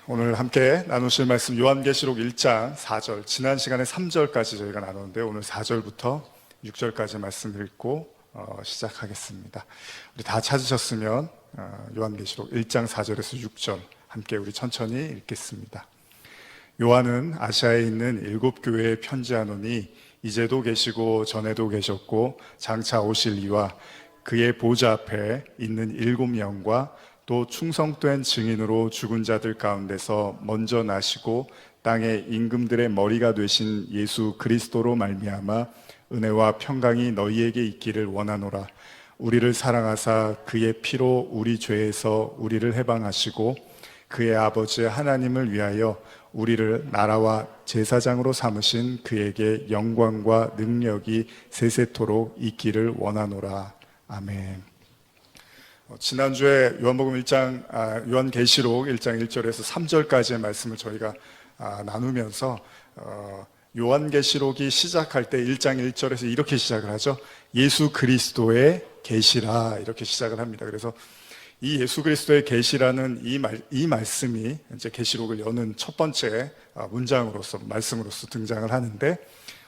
오늘 함께 나누실 말씀 요한계시록 1장 4절, 지난 시간에 3절까지 저희가 나누는데 오늘 4절부터 6절까지 말씀 읽고 시작하겠습니다. 우리 다 찾으셨으면 요한계시록 1장 4절에서 6절 함께 우리 천천히 읽겠습니다. 요한은 아시아에 있는 7교회에 편지하노니 이제도 계시고 전에도 계셨고 장차 오실 이와 그의 보좌 앞에 있는 7영과 또 충성된 증인으로 죽은 자들 가운데서 먼저 나시고 땅의 임금들의 머리가 되신 예수 그리스도로 말미암아 은혜와 평강이 너희에게 있기를 원하노라. 우리를 사랑하사 그의 피로 우리 죄에서 우리를 해방하시고 그의 아버지 하나님을 위하여 우리를 나라와 제사장으로 삼으신 그에게 영광과 능력이 세세토록 있기를 원하노라. 아멘. 지난주에 요한계시록 1장 1절에서 3절까지의 말씀을 저희가 나누면서 요한계시록이 시작할 때 1장 1절에서 이렇게 시작을 하죠. 예수 그리스도의 계시라, 이렇게 시작을 합니다. 그래서 이 예수 그리스도의 계시라는 이 말씀이 이제 계시록을 여는 첫 번째 문장으로서, 말씀으로서 등장을 하는데,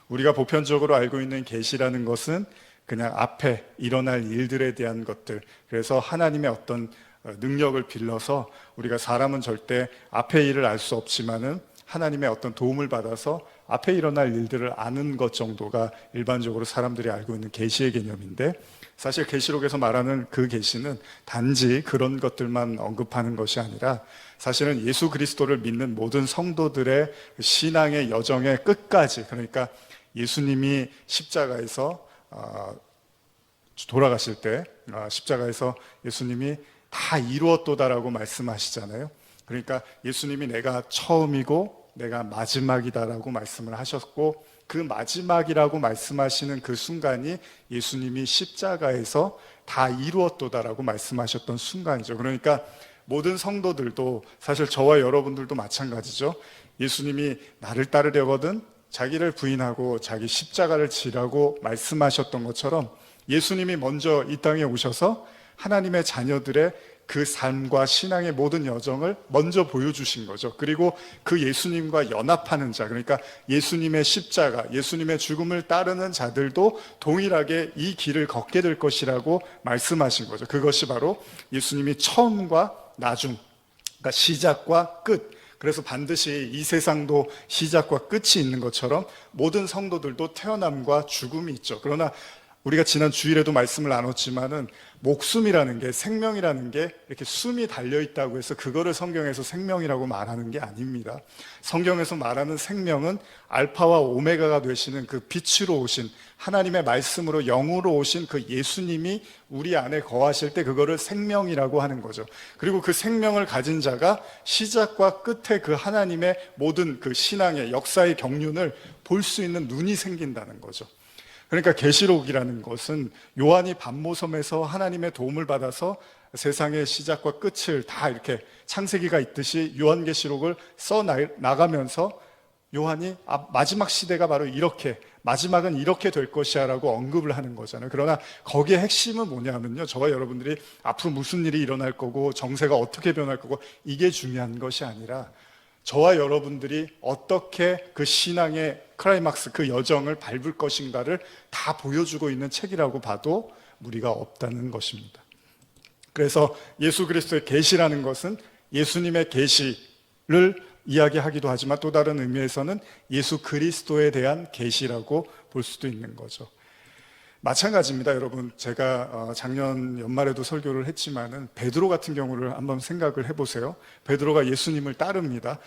우리가 보편적으로 알고 있는 계시라는 것은 그냥 앞에 일어날 일들에 대한 것들, 그래서 하나님의 어떤 능력을 빌려서, 우리가 사람은 절대 앞에 일을 알 수 없지만은 하나님의 어떤 도움을 받아서 앞에 일어날 일들을 아는 것 정도가 일반적으로 사람들이 알고 있는 계시의 개념인데, 사실 계시록에서 말하는 그 계시는 단지 그런 것들만 언급하는 것이 아니라 사실은 예수 그리스도를 믿는 모든 성도들의 신앙의 여정의 끝까지, 그러니까 예수님이 십자가에서 돌아가실 때 십자가에서 예수님이 다 이루었도다라고 말씀하시잖아요. 그러니까 예수님이 내가 처음이고 내가 마지막이다라고 말씀을 하셨고, 그 마지막이라고 말씀하시는 그 순간이 예수님이 십자가에서 다 이루었도다라고 말씀하셨던 순간이죠. 그러니까 모든 성도들도, 사실 저와 여러분들도 마찬가지죠. 예수님이 나를 따르려거든 자기를 부인하고 자기 십자가를 지라고 말씀하셨던 것처럼 예수님이 먼저 이 땅에 오셔서 하나님의 자녀들의 그 삶과 신앙의 모든 여정을 먼저 보여주신 거죠. 그리고 그 예수님과 연합하는 자, 그러니까 예수님의 십자가, 예수님의 죽음을 따르는 자들도 동일하게 이 길을 걷게 될 것이라고 말씀하신 거죠. 그것이 바로 예수님이 처음과 나중, 그러니까 시작과 끝, 그래서 반드시 이 세상도 시작과 끝이 있는 것처럼 모든 성도들도 태어남과 죽음이 있죠. 그러나 우리가 지난 주일에도 말씀을 나눴지만은 목숨이라는 게, 생명이라는 게 이렇게 숨이 달려있다고 해서 그거를 성경에서 생명이라고 말하는 게 아닙니다. 성경에서 말하는 생명은 알파와 오메가가 되시는 그 빛으로 오신, 하나님의 말씀으로 영으로 오신 그 예수님이 우리 안에 거하실 때 그거를 생명이라고 하는 거죠. 그리고 그 생명을 가진 자가 시작과 끝에 그 하나님의 모든 그 신앙의 역사의 경륜을 볼 수 있는 눈이 생긴다는 거죠. 그러니까 계시록이라는 것은 요한이 밤모섬에서 하나님의 도움을 받아서 세상의 시작과 끝을 다 이렇게 창세기가 있듯이 요한계시록을 써 나가면서 요한이 마지막 시대가 바로 이렇게, 마지막은 이렇게 될 것이야 라고 언급을 하는 거잖아요. 그러나 거기에 핵심은 뭐냐면요, 저와 여러분들이 앞으로 무슨 일이 일어날 거고 정세가 어떻게 변할 거고 이게 중요한 것이 아니라 저와 여러분들이 어떻게 그 신앙의 클라이막스, 그 여정을 밟을 것인가를 다 보여주고 있는 책이라고 봐도 무리가 없다는 것입니다. 그래서 예수 그리스도의 계시라는 것은 예수님의 계시를 이야기하기도 하지만 또 다른 의미에서는 예수 그리스도에 대한 계시라고 볼 수도 있는 거죠. 마찬가지입니다, 여러분. 제가 작년 연말에도 설교를 했지만은 베드로 같은 경우를 한번 생각을 해보세요. 베드로가 예수님을 따릅니다.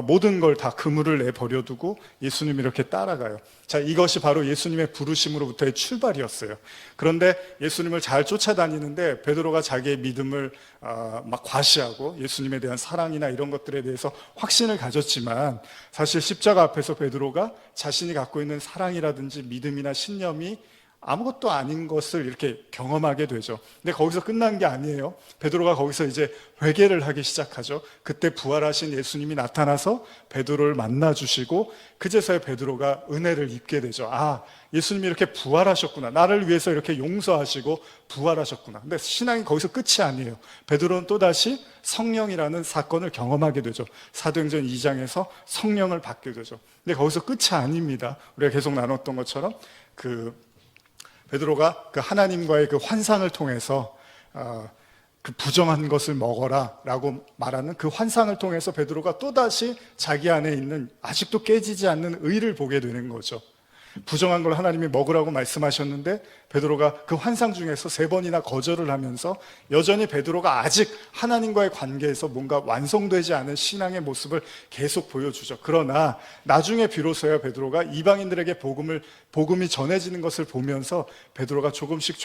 모든 걸 다 그물을 내버려두고 예수님 이렇게 따라가요. 자, 이것이 바로 예수님의 부르심으로부터의 출발이었어요. 그런데 예수님을 잘 쫓아다니는데 베드로가 자기의 믿음을 막 과시하고 예수님에 대한 사랑이나 이런 것들에 대해서 확신을 가졌지만, 사실 십자가 앞에서 베드로가 자신이 갖고 있는 사랑이라든지 믿음이나 신념이 아무것도 아닌 것을 이렇게 경험하게 되죠. 근데 거기서 끝난 게 아니에요. 베드로가 거기서 이제 회개를 하기 시작하죠. 그때 부활하신 예수님이 나타나서 베드로를 만나주시고 그제서야 베드로가 은혜를 입게 되죠. 아, 예수님이 이렇게 부활하셨구나. 나를 위해서 이렇게 용서하시고 부활하셨구나. 근데 신앙이 거기서 끝이 아니에요. 베드로는 또다시 성령이라는 사건을 경험하게 되죠. 사도행전 2장에서 성령을 받게 되죠. 근데 거기서 끝이 아닙니다. 우리가 계속 나눴던 것처럼 베드로가 그 하나님과의 그 환상을 통해서 그 부정한 것을 먹어라 라고 말하는 그 환상을 통해서 베드로가 또다시 자기 안에 있는 아직도 깨지지 않는 의를 보게 되는 거죠. 부정한 걸 하나님이 먹으라고 말씀하셨는데 베드로가 그 환상 중에서 3번이나 거절을 하면서 여전히 베드로가 아직 하나님과의 관계에서 뭔가 완성되지 않은 신앙의 모습을 계속 보여주죠. 그러나 나중에 비로소야 베드로가 이방인들에게 복음이 전해지는 것을 보면서 베드로가 조금씩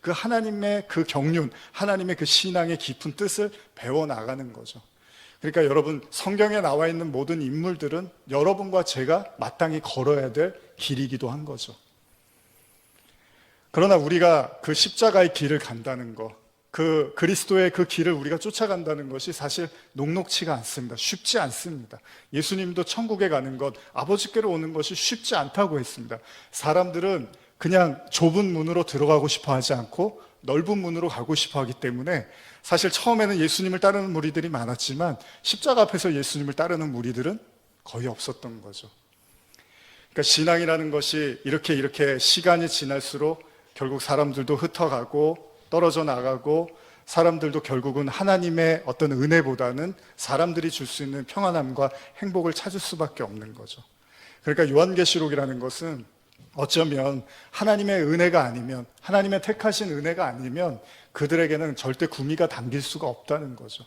그 하나님의 그 경륜, 하나님의 그 신앙의 깊은 뜻을 배워나가는 거죠. 그러니까 여러분, 성경에 나와 있는 모든 인물들은 여러분과 제가 마땅히 걸어야 될 길이기도 한 거죠. 그러나 우리가 그 십자가의 길을 간다는 거, 그 그리스도의 그 길을 우리가 쫓아간다는 것이 사실 녹록치가 않습니다. 쉽지 않습니다. 예수님도 천국에 가는 것, 아버지께로 오는 것이 쉽지 않다고 했습니다. 사람들은 그냥 좁은 문으로 들어가고 싶어 하지 않고 넓은 문으로 가고 싶어 하기 때문에 사실 처음에는 예수님을 따르는 무리들이 많았지만 십자가 앞에서 예수님을 따르는 무리들은 거의 없었던 거죠. 그러니까 신앙이라는 것이 이렇게 시간이 지날수록 결국 사람들도 흩어가고 떨어져 나가고 사람들도 결국은 하나님의 어떤 은혜보다는 사람들이 줄 수 있는 평안함과 행복을 찾을 수밖에 없는 거죠. 그러니까 요한계시록이라는 것은 어쩌면 하나님의 은혜가 아니면, 하나님의 택하신 은혜가 아니면 그들에게는 절대 구미가 담길 수가 없다는 거죠.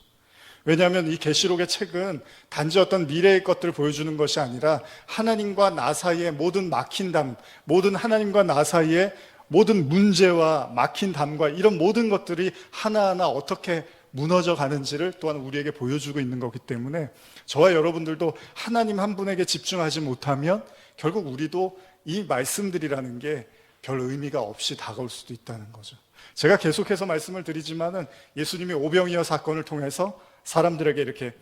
왜냐하면 이 계시록의 책은 단지 어떤 미래의 것들을 보여주는 것이 아니라 하나님과 나 사이의 모든 막힌 담, 모든 하나님과 나 사이의 모든 문제와 막힌 담과 이런 모든 것들이 하나하나 어떻게 무너져 가는지를 또한 우리에게 보여주고 있는 거기 때문에 저와 여러분들도 하나님 한 분에게 집중하지 못하면 결국 우리도 이 말씀들이라는 게 별 의미가 없이 다가올 수도 있다는 거죠. 제가 계속해서 말씀을 드리지만은 예수님이 오병이어 사건을 통해서 사람들에게 이렇게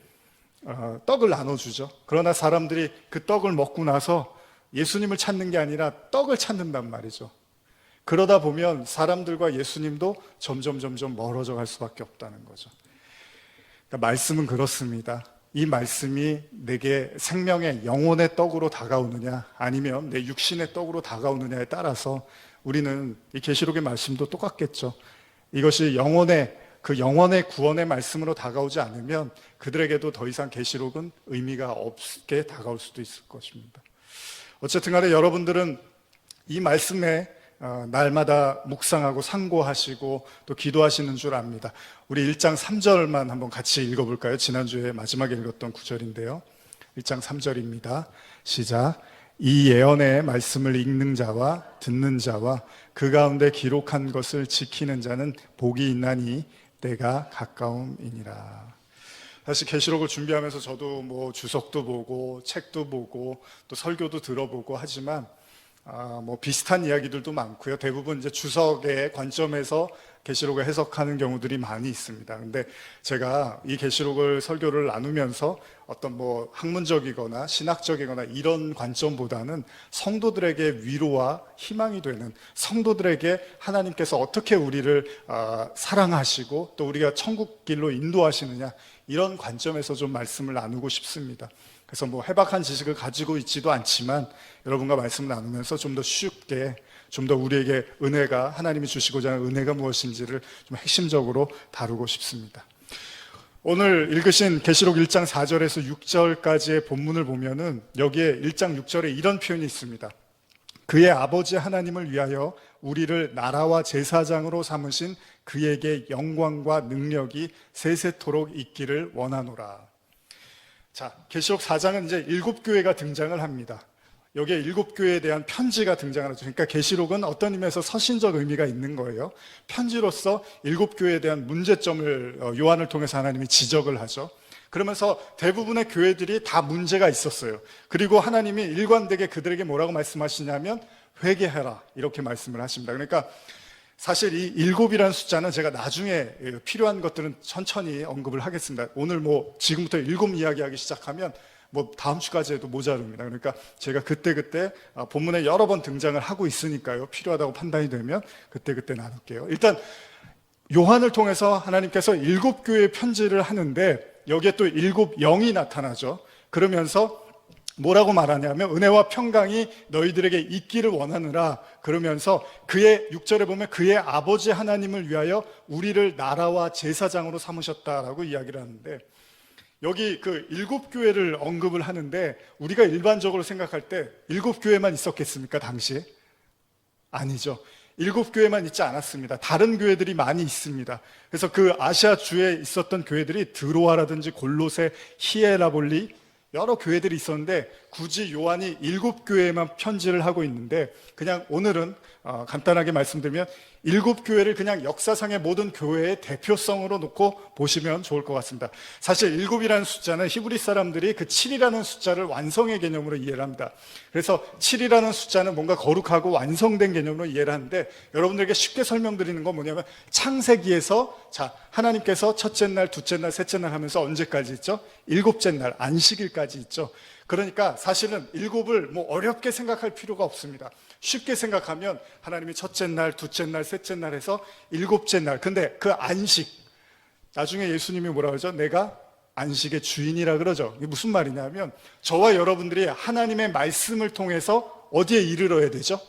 떡을 나눠주죠. 그러나 사람들이 그 떡을 먹고 나서 예수님을 찾는 게 아니라 떡을 찾는단 말이죠. 그러다 보면 사람들과 예수님도 점점 멀어져 갈 수밖에 없다는 거죠. 그러니까 말씀은 그렇습니다. 이 말씀이 내게 생명의 영혼의 떡으로 다가오느냐 아니면 내 육신의 떡으로 다가오느냐에 따라서 우리는 이 계시록의 말씀도 똑같겠죠. 이것이 영혼의 구원의 말씀으로 다가오지 않으면 그들에게도 더 이상 계시록은 의미가 없게 다가올 수도 있을 것입니다. 어쨌든 간에 여러분들은 이 말씀에 날마다 묵상하고 상고하시고 또 기도하시는 줄 압니다. 우리 1장 3절만 한번 같이 읽어볼까요? 지난주에 마지막에 읽었던 9절인데요 1장 3절입니다 시작. 이 예언의 말씀을 읽는 자와 듣는 자와 그 가운데 기록한 것을 지키는 자는 복이 있나니 때가 가까움이니라. 사실 계시록을 준비하면서 저도 뭐 주석도 보고 책도 보고 또 설교도 들어보고 하지만 뭐 비슷한 이야기들도 많고요. 대부분 이제 주석의 관점에서 계시록을 해석하는 경우들이 많이 있습니다. 근데 제가 이 계시록을 설교를 나누면서 어떤 뭐 학문적이거나 신학적이거나 이런 관점보다는 성도들에게 위로와 희망이 되는, 성도들에게 하나님께서 어떻게 우리를 사랑하시고 또 우리가 천국 길로 인도하시느냐, 이런 관점에서 좀 말씀을 나누고 싶습니다. 그래서 뭐 해박한 지식을 가지고 있지도 않지만 여러분과 말씀을 나누면서 좀 더 쉽게, 좀 더 우리에게 은혜가, 하나님이 주시고자 하는 은혜가 무엇인지를 좀 핵심적으로 다루고 싶습니다. 오늘 읽으신 계시록 1장 4절에서 6절까지의 본문을 보면은 여기에 1장 6절에 이런 표현이 있습니다. 그의 아버지 하나님을 위하여 우리를 나라와 제사장으로 삼으신 그에게 영광과 능력이 세세토록 있기를 원하노라. 자, 계시록 4장은 이제 7교회가 등장을 합니다. 여기에 7교회에 대한 편지가 등장을 하죠. 그러니까 계시록은 어떤 의미에서 서신적 의미가 있는 거예요. 편지로서 7교회에 대한 문제점을 요한을 통해서 하나님이 지적을 하죠. 그러면서 대부분의 교회들이 다 문제가 있었어요. 그리고 하나님이 일관되게 그들에게 뭐라고 말씀하시냐면 회개해라 이렇게 말씀을 하십니다. 그러니까 사실 이 7이라는 숫자는 제가 나중에 필요한 것들은 천천히 언급을 하겠습니다. 오늘 지금부터 7 이야기하기 시작하면 다음 주까지 해도 모자릅니다. 그러니까 제가 그때그때 본문에 여러 번 등장을 하고 있으니까요. 필요하다고 판단이 되면 그때그때 나눌게요. 일단 요한을 통해서 하나님께서 7교회에 편지를 하는데 여기에 또 7영이 나타나죠. 그러면서 뭐라고 말하냐면 은혜와 평강이 너희들에게 있기를 원하느라, 그러면서 그의 6절에 보면 그의 아버지 하나님을 위하여 우리를 나라와 제사장으로 삼으셨다라고 이야기를 하는데, 여기 그 7교회를 언급을 하는데 우리가 일반적으로 생각할 때 7교회만 있었겠습니까? 당시에? 아니죠. 7교회만 있지 않았습니다. 다른 교회들이 많이 있습니다. 그래서 그 아시아 주에 있었던 교회들이 드로아라든지 골로새, 히에라볼리 여러 교회들이 있었는데 굳이 요한이 7교회에만 편지를 하고 있는데, 그냥 오늘은 간단하게 말씀드리면 7교회를 그냥 역사상의 모든 교회의 대표성으로 놓고 보시면 좋을 것 같습니다. 사실 7이라는 숫자는 히브리 사람들이 그 7이라는 숫자를 완성의 개념으로 이해를 합니다. 그래서 7이라는 숫자는 뭔가 거룩하고 완성된 개념으로 이해를 하는데, 여러분들에게 쉽게 설명드리는 건 뭐냐면 창세기에서 하나님께서 첫째 날, 둘째 날, 셋째 날 하면서 언제까지 있죠? 7째 날, 안식일까지 있죠. 그러니까 사실은 7을 어렵게 생각할 필요가 없습니다. 쉽게 생각하면 하나님이 첫째 날, 둘째 날, 셋째 날 해서 7째 날. 근데 그 안식, 나중에 예수님이 뭐라 그러죠? 내가 안식의 주인이라 그러죠. 이게 무슨 말이냐면 저와 여러분들이 하나님의 말씀을 통해서 어디에 이르러야 되죠?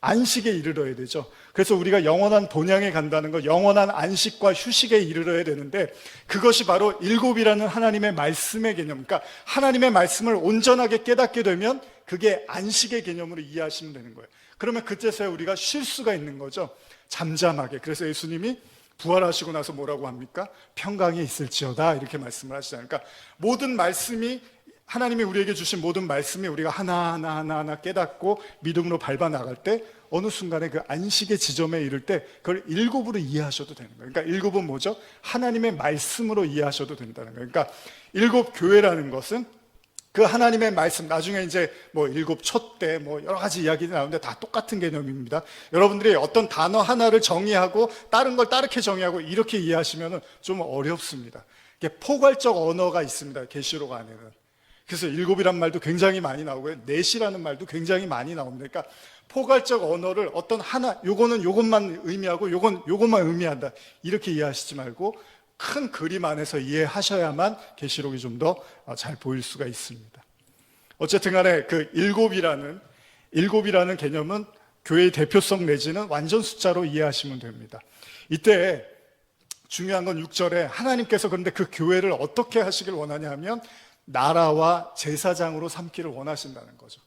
안식에 이르러야 되죠. 그래서 우리가 영원한 본향에 간다는 것, 영원한 안식과 휴식에 이르러야 되는데, 그것이 바로 7이라는 하나님의 말씀의 개념, 그러니까 하나님의 말씀을 온전하게 깨닫게 되면 그게 안식의 개념으로 이해하시면 되는 거예요. 그러면 그때서야 우리가 쉴 수가 있는 거죠. 잠잠하게. 그래서 예수님이 부활하시고 나서 뭐라고 합니까? 평강이 있을지어다 이렇게 말씀을 하시잖아요. 그러니까 모든 말씀이, 하나님이 우리에게 주신 모든 말씀이 우리가 하나하나 깨닫고 믿음으로 밟아 나갈 때 어느 순간에 그 안식의 지점에 이를 때 그걸 7으로 이해하셔도 되는 거예요. 그러니까 7은 뭐죠? 하나님의 말씀으로 이해하셔도 된다는 거예요. 그러니까 7교회라는 것은 그 하나님의 말씀, 나중에 이제 7촛대 여러 가지 이야기들이 나오는데 다 똑같은 개념입니다. 여러분들이 어떤 단어 하나를 정의하고 다른 걸 다르게 정의하고 이렇게 이해하시면 좀 어렵습니다. 이게 포괄적 언어가 있습니다. 계시록 안에는. 그래서 7이란 말도 굉장히 많이 나오고요. 넷이라는 말도 굉장히 많이 나옵니다. 그러니까 포괄적 언어를 어떤 하나, 요거는 요것만 의미하고 요것만 의미한다 이렇게 이해하시지 말고 큰 그림 안에서 이해하셔야만 계시록이 좀 더 잘 보일 수가 있습니다. 어쨌든 간에 그 7이라는 개념은 교회의 대표성 내지는 완전 숫자로 이해하시면 됩니다. 이때 중요한 건 6절에 하나님께서 그런데 그 교회를 어떻게 하시길 원하냐 하면 나라와 제사장으로 삼기를 원하신다는 거죠.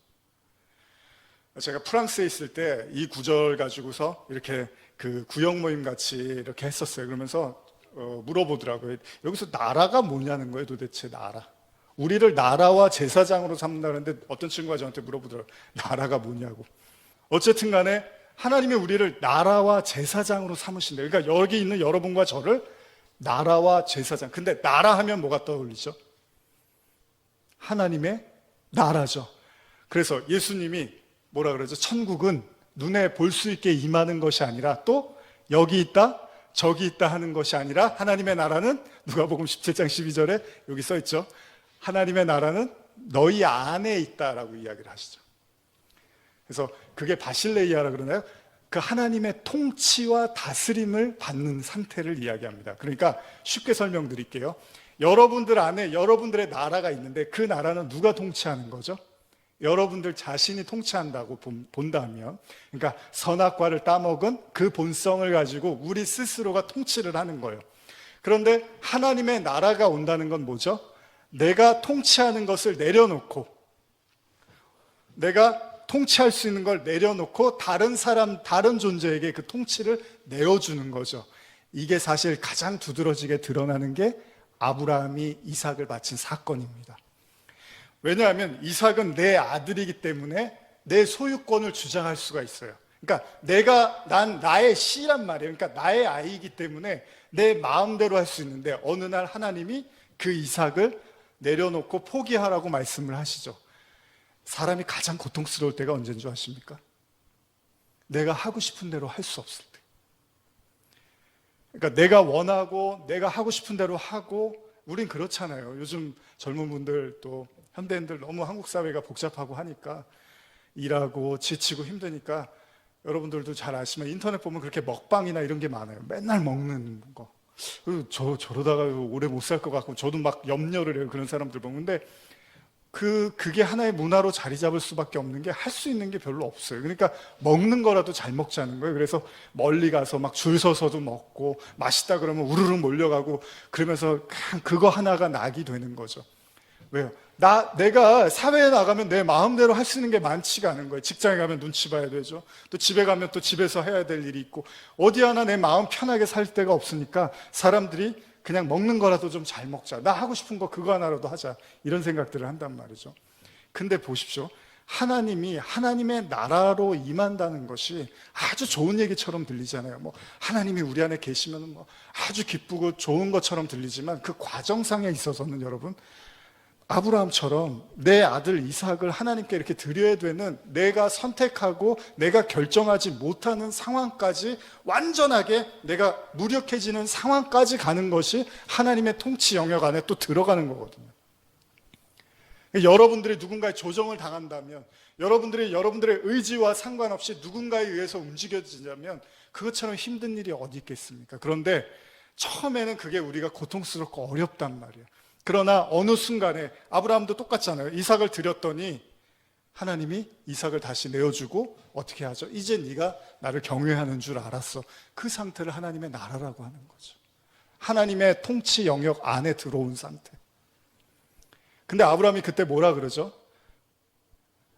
제가 프랑스에 있을 때 이 구절 가지고서 이렇게 그 구역 모임 같이 이렇게 했었어요. 그러면서 물어보더라고요. 여기서 나라가 뭐냐는 거예요, 도대체 나라. 우리를 나라와 제사장으로 삼는다는데 어떤 친구가 저한테 물어보더라고요. 나라가 뭐냐고. 어쨌든 간에 하나님이 우리를 나라와 제사장으로 삼으신대요. 그러니까 여기 있는 여러분과 저를 나라와 제사장. 근데 나라 하면 뭐가 떠올리죠? 하나님의 나라죠. 그래서 예수님이 뭐라 그러죠? 천국은 눈에 볼 수 있게 임하는 것이 아니라 또 여기 있다 저기 있다 하는 것이 아니라 하나님의 나라는 누가복음 17장 12절에 여기 써 있죠. 하나님의 나라는 너희 안에 있다라고 이야기를 하시죠. 그래서 그게 바실레이아라 그러나요? 그 하나님의 통치와 다스림을 받는 상태를 이야기합니다. 그러니까 쉽게 설명드릴게요. 여러분들 안에 여러분들의 나라가 있는데 그 나라는 누가 통치하는 거죠? 여러분들 자신이 통치한다고 본다면, 그러니까 선악과를 따먹은 그 본성을 가지고 우리 스스로가 통치를 하는 거예요. 그런데 하나님의 나라가 온다는 건 뭐죠? 내가 통치하는 것을 내려놓고, 내가 통치할 수 있는 걸 내려놓고 다른 사람, 다른 존재에게 그 통치를 내어주는 거죠. 이게 사실 가장 두드러지게 드러나는 게 아브라함이 이삭을 바친 사건입니다. 왜냐하면 이삭은 내 아들이기 때문에 내 소유권을 주장할 수가 있어요. 그러니까 난 나의 씨란 말이에요. 그러니까 나의 아이이기 때문에 내 마음대로 할 수 있는데 어느 날 하나님이 그 이삭을 내려놓고 포기하라고 말씀을 하시죠. 사람이 가장 고통스러울 때가 언제인 줄 아십니까? 내가 하고 싶은 대로 할 수 없을 때. 그러니까 내가 원하고 내가 하고 싶은 대로 하고, 우린 그렇잖아요. 요즘 젊은 분들 또 현대인들 너무 한국 사회가 복잡하고 하니까 일하고 지치고 힘드니까 여러분들도 잘 아시면 인터넷 보면 그렇게 먹방이나 이런 게 많아요. 맨날 먹는 거. 저러다가 오래 못 살 것 같고 저도 막 염려를 해요. 그런 사람들 보면. 근데 그게 하나의 문화로 자리 잡을 수밖에 없는 게 할 수 있는 게 별로 없어요. 그러니까 먹는 거라도 잘 먹자는 거예요. 그래서 멀리 가서 막 줄 서서도 먹고 맛있다 그러면 우르르 몰려가고 그러면서 그거 하나가 낙이 되는 거죠. 왜요? 내가 사회에 나가면 내 마음대로 할 수 있는 게 많지가 않은 거예요. 직장에 가면 눈치 봐야 되죠. 또 집에 가면 또 집에서 해야 될 일이 있고 어디 하나 내 마음 편하게 살 데가 없으니까 사람들이 그냥 먹는 거라도 좀 잘 먹자. 나 하고 싶은 거 그거 하나라도 하자. 이런 생각들을 한단 말이죠. 근데 보십시오. 하나님이 하나님의 나라로 임한다는 것이 아주 좋은 얘기처럼 들리잖아요. 뭐 하나님이 우리 안에 계시면 뭐 아주 기쁘고 좋은 것처럼 들리지만 그 과정상에 있어서는 여러분, 아브라함처럼 내 아들 이삭을 하나님께 이렇게 드려야 되는, 내가 선택하고 내가 결정하지 못하는 상황까지 완전하게 내가 무력해지는 상황까지 가는 것이 하나님의 통치 영역 안에 또 들어가는 거거든요. 여러분들이 누군가의 조정을 당한다면, 여러분들이 여러분들의 의지와 상관없이 누군가에 의해서 움직여지자면 그것처럼 힘든 일이 어디 있겠습니까? 그런데 처음에는 그게 우리가 고통스럽고 어렵단 말이에요. 그러나 어느 순간에 아브라함도 똑같잖아요. 이삭을 드렸더니 하나님이 이삭을 다시 내어주고 어떻게 하죠? 이제 네가 나를 경외하는 줄 알았어. 그 상태를 하나님의 나라라고 하는 거죠. 하나님의 통치 영역 안에 들어온 상태. 근데 아브라함이 그때 뭐라 그러죠?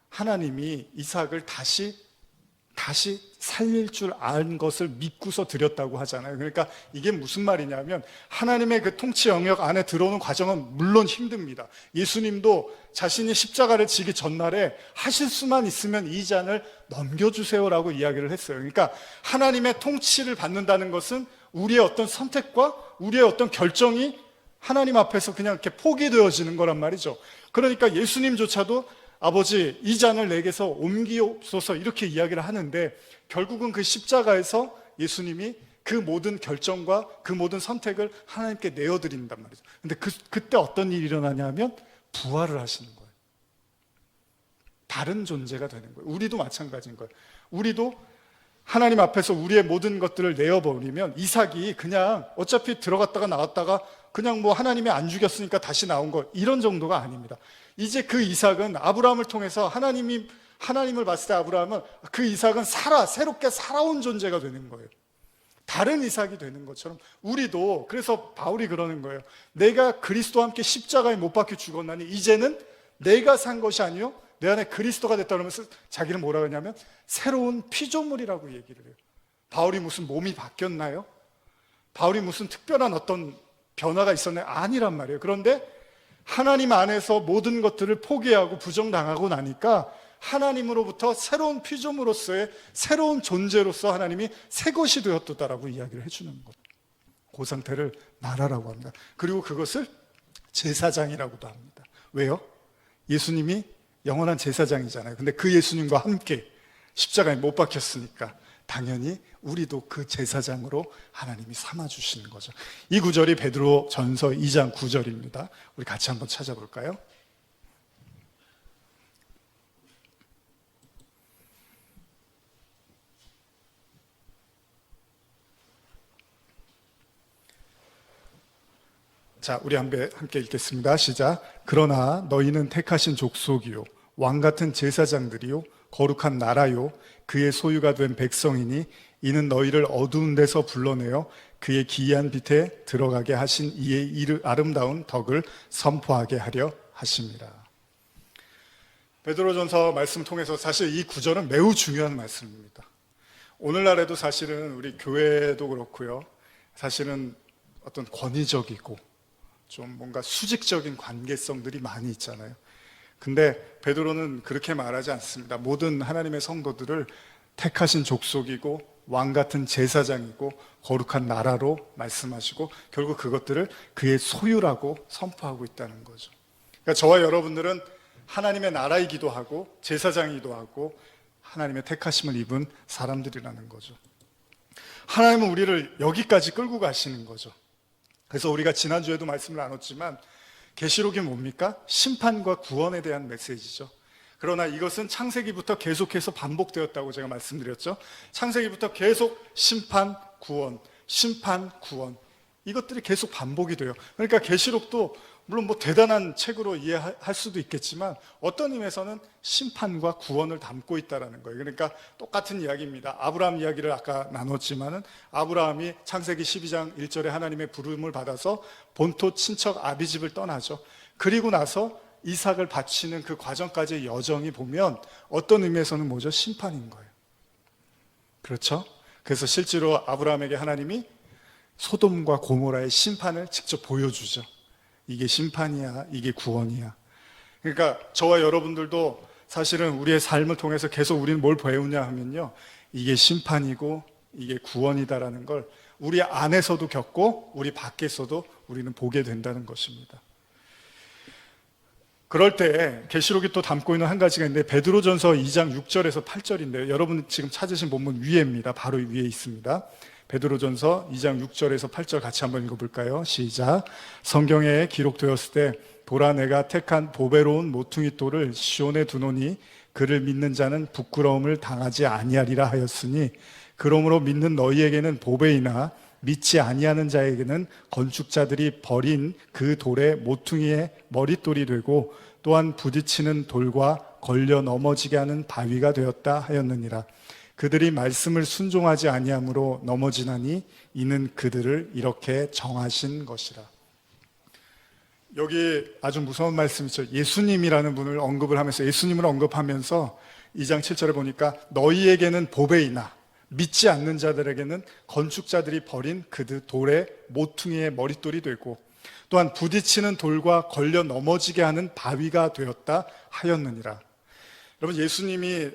하나님이 이삭을 다시 살릴 줄 안 것을 믿고서 드렸다고 하잖아요. 그러니까 이게 무슨 말이냐면 하나님의 그 통치 영역 안에 들어오는 과정은 물론 힘듭니다. 예수님도 자신이 십자가를 지기 전날에 하실 수만 있으면 이 잔을 넘겨주세요라고 이야기를 했어요. 그러니까 하나님의 통치를 받는다는 것은 우리의 어떤 선택과 우리의 어떤 결정이 하나님 앞에서 그냥 이렇게 포기되어지는 거란 말이죠. 그러니까 예수님조차도 아버지 이 잔을 내게서 옮기옵소서 이렇게 이야기를 하는데, 결국은 그 십자가에서 예수님이 그 모든 결정과 그 모든 선택을 하나님께 내어드린단 말이죠. 근데 그때 어떤 일이 일어나냐면 부활을 하시는 거예요. 다른 존재가 되는 거예요. 우리도 마찬가지인 거예요. 우리도 하나님 앞에서 우리의 모든 것들을 내어버리면 이삭이 그냥 어차피 들어갔다가 나왔다가 그냥 뭐 하나님이 안 죽였으니까 다시 나온 거, 이런 정도가 아닙니다. 이제 그 이삭은 아브라함을 통해서 하나님을 봤을 때 아브라함은 그 이삭은 새롭게 살아온 존재가 되는 거예요. 다른 이삭이 되는 것처럼 우리도, 그래서 바울이 그러는 거예요. 내가 그리스도와 함께 십자가에 못 박혀 죽었나니 이제는 내가 산 것이 아니요 내 안에 그리스도가 됐다 그러면서 자기는 뭐라고 하냐면 새로운 피조물이라고 얘기를 해요. 바울이 무슨 몸이 바뀌었나요? 바울이 무슨 특별한 어떤 변화가 있었나요? 아니란 말이에요. 그런데 하나님 안에서 모든 것들을 포기하고 부정당하고 나니까 하나님으로부터 새로운 피조물로서의 새로운 존재로서 하나님이 새 것이 되었다라고 이야기를 해주는 것. 그 상태를 나라라고 합니다. 그리고 그것을 제사장이라고도 합니다. 왜요? 예수님이 영원한 제사장이잖아요. 근데 그 예수님과 함께 십자가에 못 박혔으니까 당연히 우리도 그 제사장으로 하나님이 삼아주시는 거죠. 이 구절이 베드로 전서 2장 9절입니다. 우리 같이 한번 찾아볼까요? 자, 우리 함께 읽겠습니다. 시작. 그러나 너희는 택하신 족속이요 왕같은 제사장들이요 거룩한 나라요 그의 소유가 된 백성이니 이는 너희를 어두운 데서 불러내어 그의 기이한 빛에 들어가게 하신 이의 아름다운 덕을 선포하게 하려 하십니다. 베드로전서 말씀 통해서 사실 이 구절은 매우 중요한 말씀입니다. 오늘날에도 사실은 우리 교회도 그렇고요. 사실은 어떤 권위적이고 좀 뭔가 수직적인 관계성들이 많이 있잖아요. 근데 베드로는 그렇게 말하지 않습니다. 모든 하나님의 성도들을 택하신 족속이고 왕같은 제사장이고 거룩한 나라로 말씀하시고 결국 그것들을 그의 소유라고 선포하고 있다는 거죠. 그러니까 저와 여러분들은 하나님의 나라이기도 하고 제사장이기도 하고 하나님의 택하심을 입은 사람들이라는 거죠. 하나님은 우리를 여기까지 끌고 가시는 거죠. 그래서 우리가 지난주에도 말씀을 나눴지만 계시록이 뭡니까? 심판과 구원에 대한 메시지죠. 그러나 이것은 창세기부터 계속해서 반복되었다고 제가 말씀드렸죠. 창세기부터 계속 심판, 구원, 심판, 구원, 이것들이 계속 반복이 돼요. 그러니까 계시록도 물론 뭐 대단한 책으로 이해할 수도 있겠지만 어떤 의미에서는 심판과 구원을 담고 있다는 거예요. 그러니까 똑같은 이야기입니다. 아브라함 이야기를 아까 나눴지만은 아브라함이 창세기 12장 1절에 하나님의 부름을 받아서 본토 친척 아비집을 떠나죠. 그리고 나서 이삭을 바치는 그 과정까지의 여정이 보면 어떤 의미에서는 뭐죠? 심판인 거예요. 그렇죠? 그래서 실제로 아브라함에게 하나님이 소돔과 고모라의 심판을 직접 보여주죠. 이게 심판이야, 이게 구원이야. 그러니까 저와 여러분들도 사실은 우리의 삶을 통해서 계속 우리는 뭘 배우냐 하면요, 이게 심판이고 이게 구원이다라는 걸 우리 안에서도 겪고 우리 밖에서도 우리는 보게 된다는 것입니다. 그럴 때 계시록이 또 담고 있는 한 가지가 있는데 베드로전서 2장 6절에서 8절인데요. 여러분 지금 찾으신 본문 위에입니다. 바로 위에 있습니다. 베드로전서 2장 6절에서 8절 같이 한번 읽어볼까요? 시작. 성경에 기록되었을 때 보라 내가 택한 보배로운 모퉁이 돌을 시온에 두노니 그를 믿는 자는 부끄러움을 당하지 아니하리라 하였으니 그러므로 믿는 너희에게는 보배이나 믿지 아니하는 자에게는 건축자들이 버린 그 돌의 모퉁이의 머릿돌이 되고 또한 부딪히는 돌과 걸려 넘어지게 하는 바위가 되었다 하였느니라. 그들이 말씀을 순종하지 아니함으로 넘어지나니 이는 그들을 이렇게 정하신 것이라. 여기 아주 무서운 말씀이죠. 예수님이라는 분을 언급을 하면서 예수님을 언급하면서 2장 7절에 보니까 너희에게는 보배이나 믿지 않는 자들에게는 건축자들이 버린 그 돌의 모퉁이의 머릿돌이 되고 또한 부딪히는 돌과 걸려 넘어지게 하는 바위가 되었다 하였느니라. 여러분 예수님이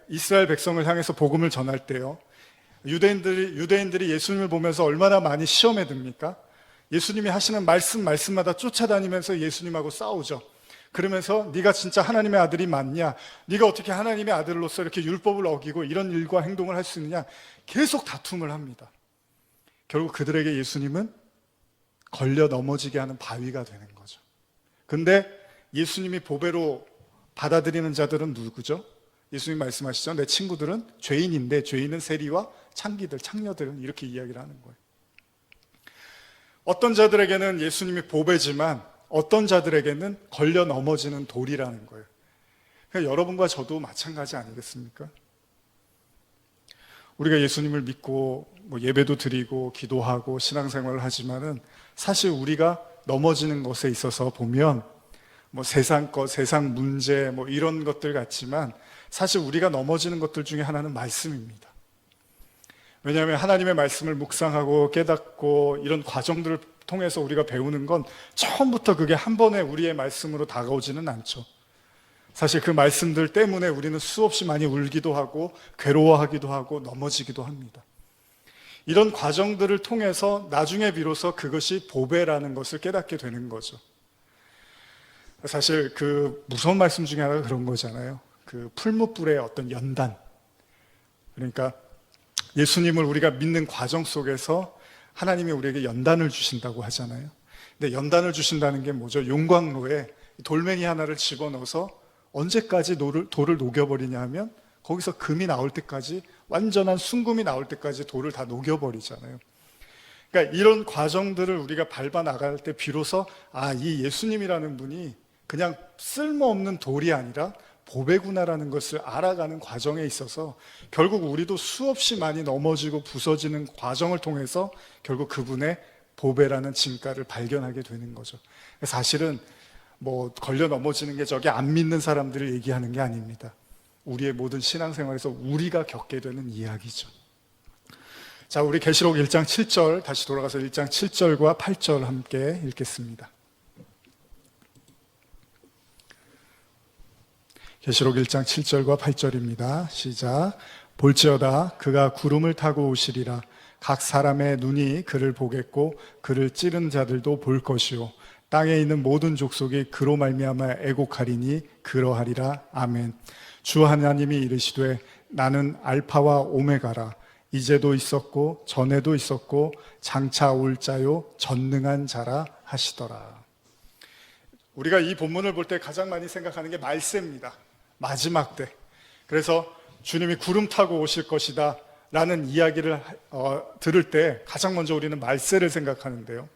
이스라엘 백성을 향해서 복음을 전할 때요, 유대인들이 예수님을 보면서 얼마나 많이 시험에 듭니까? 예수님이 하시는 말씀마다 쫓아다니면서 예수님하고 싸우죠. 그러면서 네가 진짜 하나님의 아들이 맞냐? 네가 어떻게 하나님의 아들로서 이렇게 율법을 어기고 이런 일과 행동을 할 수 있느냐? 계속 다툼을 합니다. 결국 그들에게 예수님은 걸려 넘어지게 하는 바위가 되는 거죠. 근데 예수님이 보배로 받아들이는 자들은 누구죠? 예수님 말씀하시죠. 내 친구들은 죄인인데 죄인은 세리와 창녀들은 이렇게 이야기를 하는 거예요. 어떤 자들에게는 예수님이 보배지만 어떤 자들에게는 걸려 넘어지는 돌이라는 거예요. 그러니까 여러분과 저도 마찬가지 아니겠습니까? 우리가 예수님을 믿고 예배도 드리고 기도하고 신앙생활을 하지만은 사실 우리가 넘어지는 것에 있어서 보면 세상 것, 세상 문제 이런 것들 같지만 사실 우리가 넘어지는 것들 중에 하나는 말씀입니다. 왜냐하면 하나님의 말씀을 묵상하고 깨닫고 이런 과정들을 통해서 우리가 배우는 건 처음부터 그게 한 번에 우리의 말씀으로 다가오지는 않죠. 사실 그 말씀들 때문에 우리는 수없이 많이 울기도 하고 괴로워하기도 하고 넘어지기도 합니다. 이런 과정들을 통해서 나중에 비로소 그것이 보배라는 것을 깨닫게 되는 거죠. 사실 그 무서운 말씀 중에 하나가 그런 거잖아요. 그 풀무불의 어떤 연단. 그러니까 예수님을 우리가 믿는 과정 속에서 하나님이 우리에게 연단을 주신다고 하잖아요. 근데 연단을 주신다는 게 뭐죠? 용광로에 돌멩이 하나를 집어넣어서 언제까지 돌을 녹여버리냐 하면 거기서 금이 나올 때까지, 완전한 순금이 나올 때까지 돌을 다 녹여버리잖아요. 그러니까 이런 과정들을 우리가 밟아 나갈 때 비로소 이 예수님이라는 분이 그냥 쓸모없는 돌이 아니라 보배구나라는 것을 알아가는 과정에 있어서 결국 우리도 수없이 많이 넘어지고 부서지는 과정을 통해서 결국 그분의 보배라는 진가를 발견하게 되는 거죠. 사실은 걸려 넘어지는 게 저게 안 믿는 사람들을 얘기하는 게 아닙니다. 우리의 모든 신앙생활에서 우리가 겪게 되는 이야기죠. 자, 우리 계시록 1장 7절 다시 돌아가서 1장 7절과 8절 함께 읽겠습니다. 계시록 1장 7절과 8절입니다. 시작. 볼지어다 그가 구름을 타고 오시리라. 각 사람의 눈이 그를 보겠고 그를 찌른 자들도 볼 것이요 땅에 있는 모든 족속이 그로 말미암아 애곡하리니 그러하리라. 아멘. 주 하나님이 이르시되 나는 알파와 오메가라. 이제도 있었고 전에도 있었고 장차 올 자요 전능한 자라 하시더라. 우리가 이 본문을 볼 때 가장 많이 생각하는 게 말세입니다. 마지막 때. 그래서 주님이 구름 타고 오실 것이다 라는 이야기를 들을 때 가장 먼저 우리는 말세를 생각하는데요.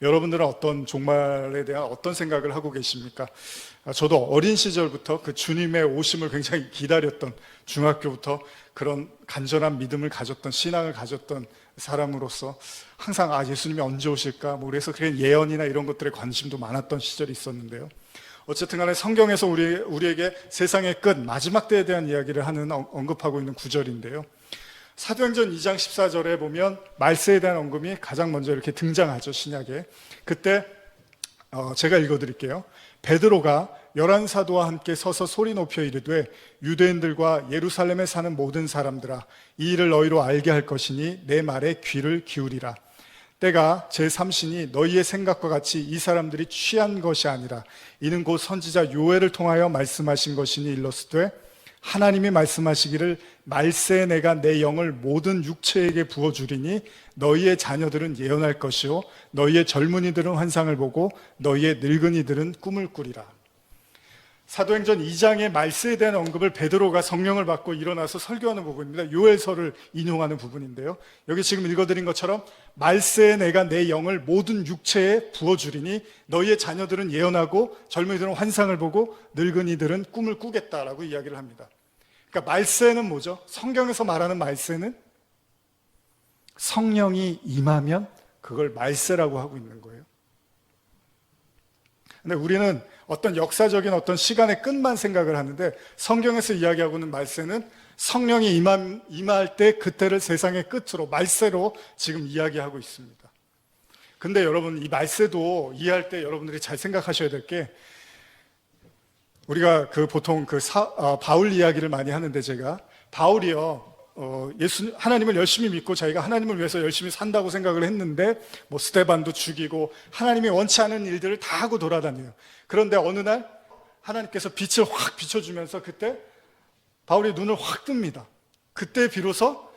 여러분들은 어떤 종말에 대한 어떤 생각을 하고 계십니까? 저도 어린 시절부터 그 주님의 오심을 굉장히 기다렸던, 중학교부터 그런 간절한 믿음을 가졌던, 신앙을 가졌던 사람으로서 항상 예수님이 언제 오실까? 그래서 그런 예언이나 이런 것들에 관심도 많았던 시절이 있었는데요. 어쨌든 간에 성경에서 우리에게 세상의 끝, 마지막 때에 대한 이야기를 언급하고 있는 구절인데요. 사도행전 2장 14절에 보면 말세에 대한 언급이 가장 먼저 이렇게 등장하죠, 신약에. 그때 제가 읽어드릴게요. 베드로가 11사도와 함께 서서 소리 높여 이르되 유대인들과 예루살렘에 사는 모든 사람들아, 이 일을 너희로 알게 할 것이니 내 말에 귀를 기울이라. 때가 제3신이 너희의 생각과 같이 이 사람들이 취한 것이 아니라 이는 곧 선지자 요엘을 통하여 말씀하신 것이니 일렀으되 하나님이 말씀하시기를 말세에 내가 내 영을 모든 육체에게 부어주리니 너희의 자녀들은 예언할 것이요 너희의 젊은이들은 환상을 보고 너희의 늙은이들은 꿈을 꾸리라. 사도행전 2장의 말세에 대한 언급을 베드로가 성령을 받고 일어나서 설교하는 부분입니다. 요엘서를 인용하는 부분인데요. 여기 지금 읽어드린 것처럼 말세에 내가 내 영을 모든 육체에 부어주리니 너희의 자녀들은 예언하고 젊은이들은 환상을 보고 늙은이들은 꿈을 꾸겠다라고 이야기를 합니다. 그러니까 말세는 뭐죠? 성경에서 말하는 말세는 성령이 임하면 그걸 말세라고 하고 있는 거예요. 근데 우리는 어떤 역사적인 어떤 시간의 끝만 생각을 하는데 성경에서 이야기하고 있는 말세는 성령이 임할 때 그때를 세상의 끝으로 말세로 지금 이야기하고 있습니다. 근데 여러분 이 말세도 이해할 때 여러분들이 잘 생각하셔야 될 게 우리가 보통 바울 이야기를 많이 하는데 제가 바울이요 하나님을 열심히 믿고 자기가 하나님을 위해서 열심히 산다고 생각을 했는데 스데반도 죽이고 하나님이 원치 않은 일들을 다 하고 돌아다녀요. 그런데 어느 날 하나님께서 빛을 확 비춰주면서 그때 바울이 눈을 확 뜹니다. 그때 비로소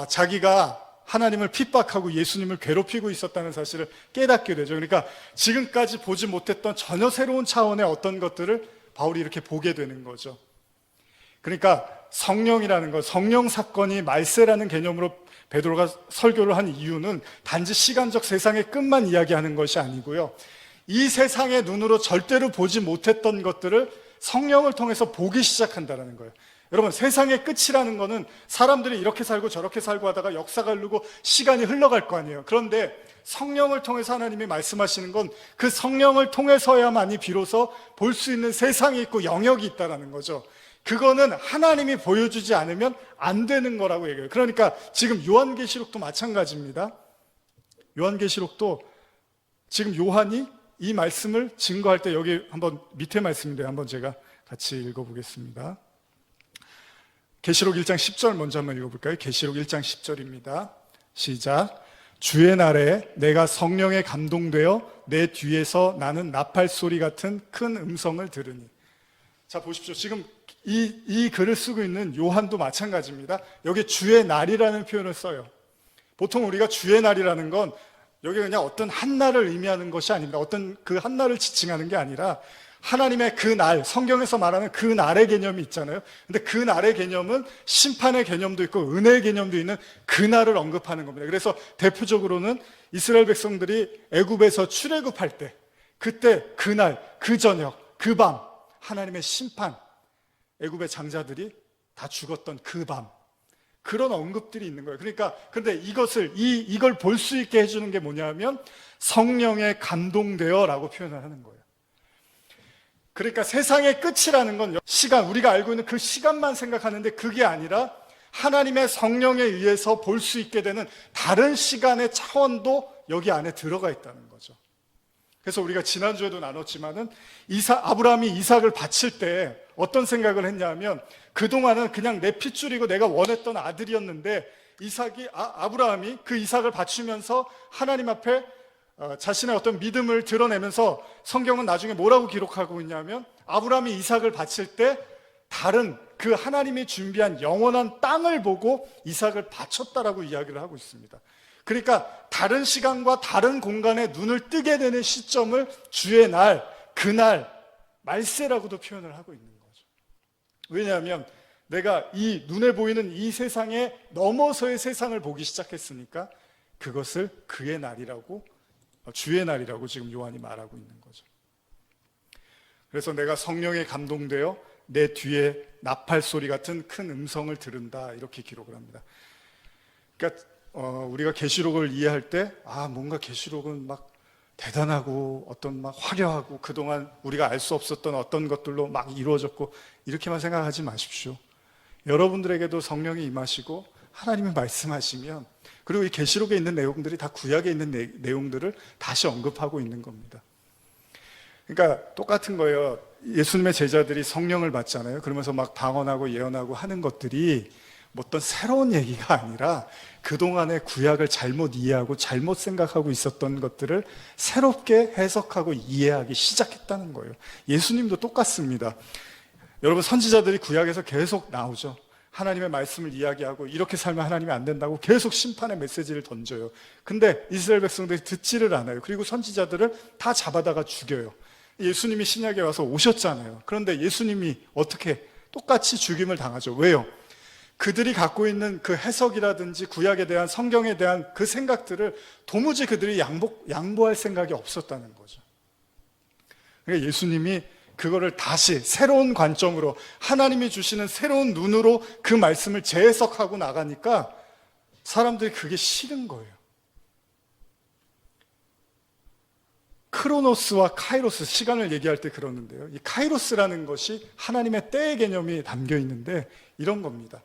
자기가 하나님을 핍박하고 예수님을 괴롭히고 있었다는 사실을 깨닫게 되죠. 그러니까 지금까지 보지 못했던 전혀 새로운 차원의 어떤 것들을 바울이 이렇게 보게 되는 거죠. 그러니까 성령이라는 것, 성령 사건이 말세라는 개념으로 베드로가 설교를 한 이유는 단지 시간적 세상의 끝만 이야기하는 것이 아니고요. 이 세상의 눈으로 절대로 보지 못했던 것들을 성령을 통해서 보기 시작한다는 거예요. 여러분, 세상의 끝이라는 거는 사람들이 이렇게 살고 저렇게 살고 하다가 역사가 흐르고 시간이 흘러갈 거 아니에요. 그런데 성령을 통해서 하나님이 말씀하시는 건 그 성령을 통해서야만이 비로소 볼 수 있는 세상이 있고 영역이 있다는 거죠. 그거는 하나님이 보여주지 않으면 안 되는 거라고 얘기해요. 그러니까 지금 요한계시록도 마찬가지입니다. 요한계시록도 지금 요한이 이 말씀을 증거할 때 여기 한번 밑에 말씀인데 한번 제가 같이 읽어보겠습니다. 계시록 1장 10절 먼저 한번 읽어볼까요? 계시록 1장 10절입니다. 시작. 주의 날에 내가 성령에 감동되어 내 뒤에서 나는 나팔 소리 같은 큰 음성을 들으니. 자, 보십시오. 지금 이 글을 쓰고 있는 요한도 마찬가지입니다. 여기 주의 날이라는 표현을 써요. 보통 우리가 주의 날이라는 건 여기 그냥 어떤 한 날을 의미하는 것이 아닙니다. 어떤 그 한 날을 지칭하는 게 아니라 하나님의 그 날, 성경에서 말하는 그 날의 개념이 있잖아요. 근데 그 날의 개념은 심판의 개념도 있고 은혜의 개념도 있는 그 날을 언급하는 겁니다. 그래서 대표적으로는 이스라엘 백성들이 애굽에서 출애굽할 때, 그때 그 날, 그 저녁, 그 밤, 하나님의 심판, 애굽의 장자들이 다 죽었던 그 밤, 그런 언급들이 있는 거예요. 그러니까 근데 이걸 볼 수 있게 해주는 게 뭐냐면 성령에 감동되어라고 표현을 하는 거예요. 그러니까 세상의 끝이라는 건 시간, 우리가 알고 있는 그 시간만 생각하는데 그게 아니라 하나님의 성령에 의해서 볼 수 있게 되는 다른 시간의 차원도 여기 안에 들어가 있다는 거죠. 그래서 우리가 지난주에도 나눴지만은 아브라함이 이삭을 바칠 때 어떤 생각을 했냐면 그동안은 그냥 내 핏줄이고 내가 원했던 아들이었는데 아브라함이 그 이삭을 바치면서 하나님 앞에 자신의 어떤 믿음을 드러내면서 성경은 나중에 뭐라고 기록하고 있냐면 아브라함이 이삭을 바칠 때 다른 그 하나님이 준비한 영원한 땅을 보고 이삭을 바쳤다라고 이야기를 하고 있습니다. 그러니까 다른 시간과 다른 공간에 눈을 뜨게 되는 시점을 주의 날, 그날, 말세라고도 표현을 하고 있는 거죠. 왜냐하면 내가 이 눈에 보이는 이 세상에 넘어서의 세상을 보기 시작했으니까 그것을 그의 날이라고, 주의 날이라고 지금 요한이 말하고 있는 거죠. 그래서 내가 성령에 감동되어 내 뒤에 나팔 소리 같은 큰 음성을 들은다, 이렇게 기록을 합니다. 그러니까 우리가 계시록을 이해할 때 뭔가 계시록은 막 대단하고 어떤 막 화려하고 그동안 우리가 알 수 없었던 어떤 것들로 막 이루어졌고 이렇게만 생각하지 마십시오. 여러분들에게도 성령이 임하시고 하나님이 말씀하시면, 그리고 이 계시록에 있는 내용들이 다 구약에 있는 내용들을 다시 언급하고 있는 겁니다. 그러니까 똑같은 거예요. 예수님의 제자들이 성령을 받잖아요. 그러면서 막 방언하고 예언하고 하는 것들이 어떤 새로운 얘기가 아니라 그동안의 구약을 잘못 이해하고 잘못 생각하고 있었던 것들을 새롭게 해석하고 이해하기 시작했다는 거예요. 예수님도 똑같습니다. 여러분, 선지자들이 구약에서 계속 나오죠. 하나님의 말씀을 이야기하고 이렇게 살면 하나님이 안 된다고 계속 심판의 메시지를 던져요. 근데 이스라엘 백성들이 듣지를 않아요. 그리고 선지자들을 다 잡아다가 죽여요. 예수님이 신약에 와서 오셨잖아요. 그런데 예수님이 어떻게 똑같이 죽임을 당하죠. 왜요? 그들이 갖고 있는 그 해석이라든지 구약에 대한, 성경에 대한 그 생각들을 도무지 그들이 양보할 생각이 없었다는 거죠. 그러니까 예수님이 그거를 다시 새로운 관점으로, 하나님이 주시는 새로운 눈으로 그 말씀을 재해석하고 나가니까 사람들이 그게 싫은 거예요. 크로노스와 카이로스, 시간을 얘기할 때 그러는데요. 이 카이로스라는 것이 하나님의 때의 개념이 담겨 있는데 이런 겁니다.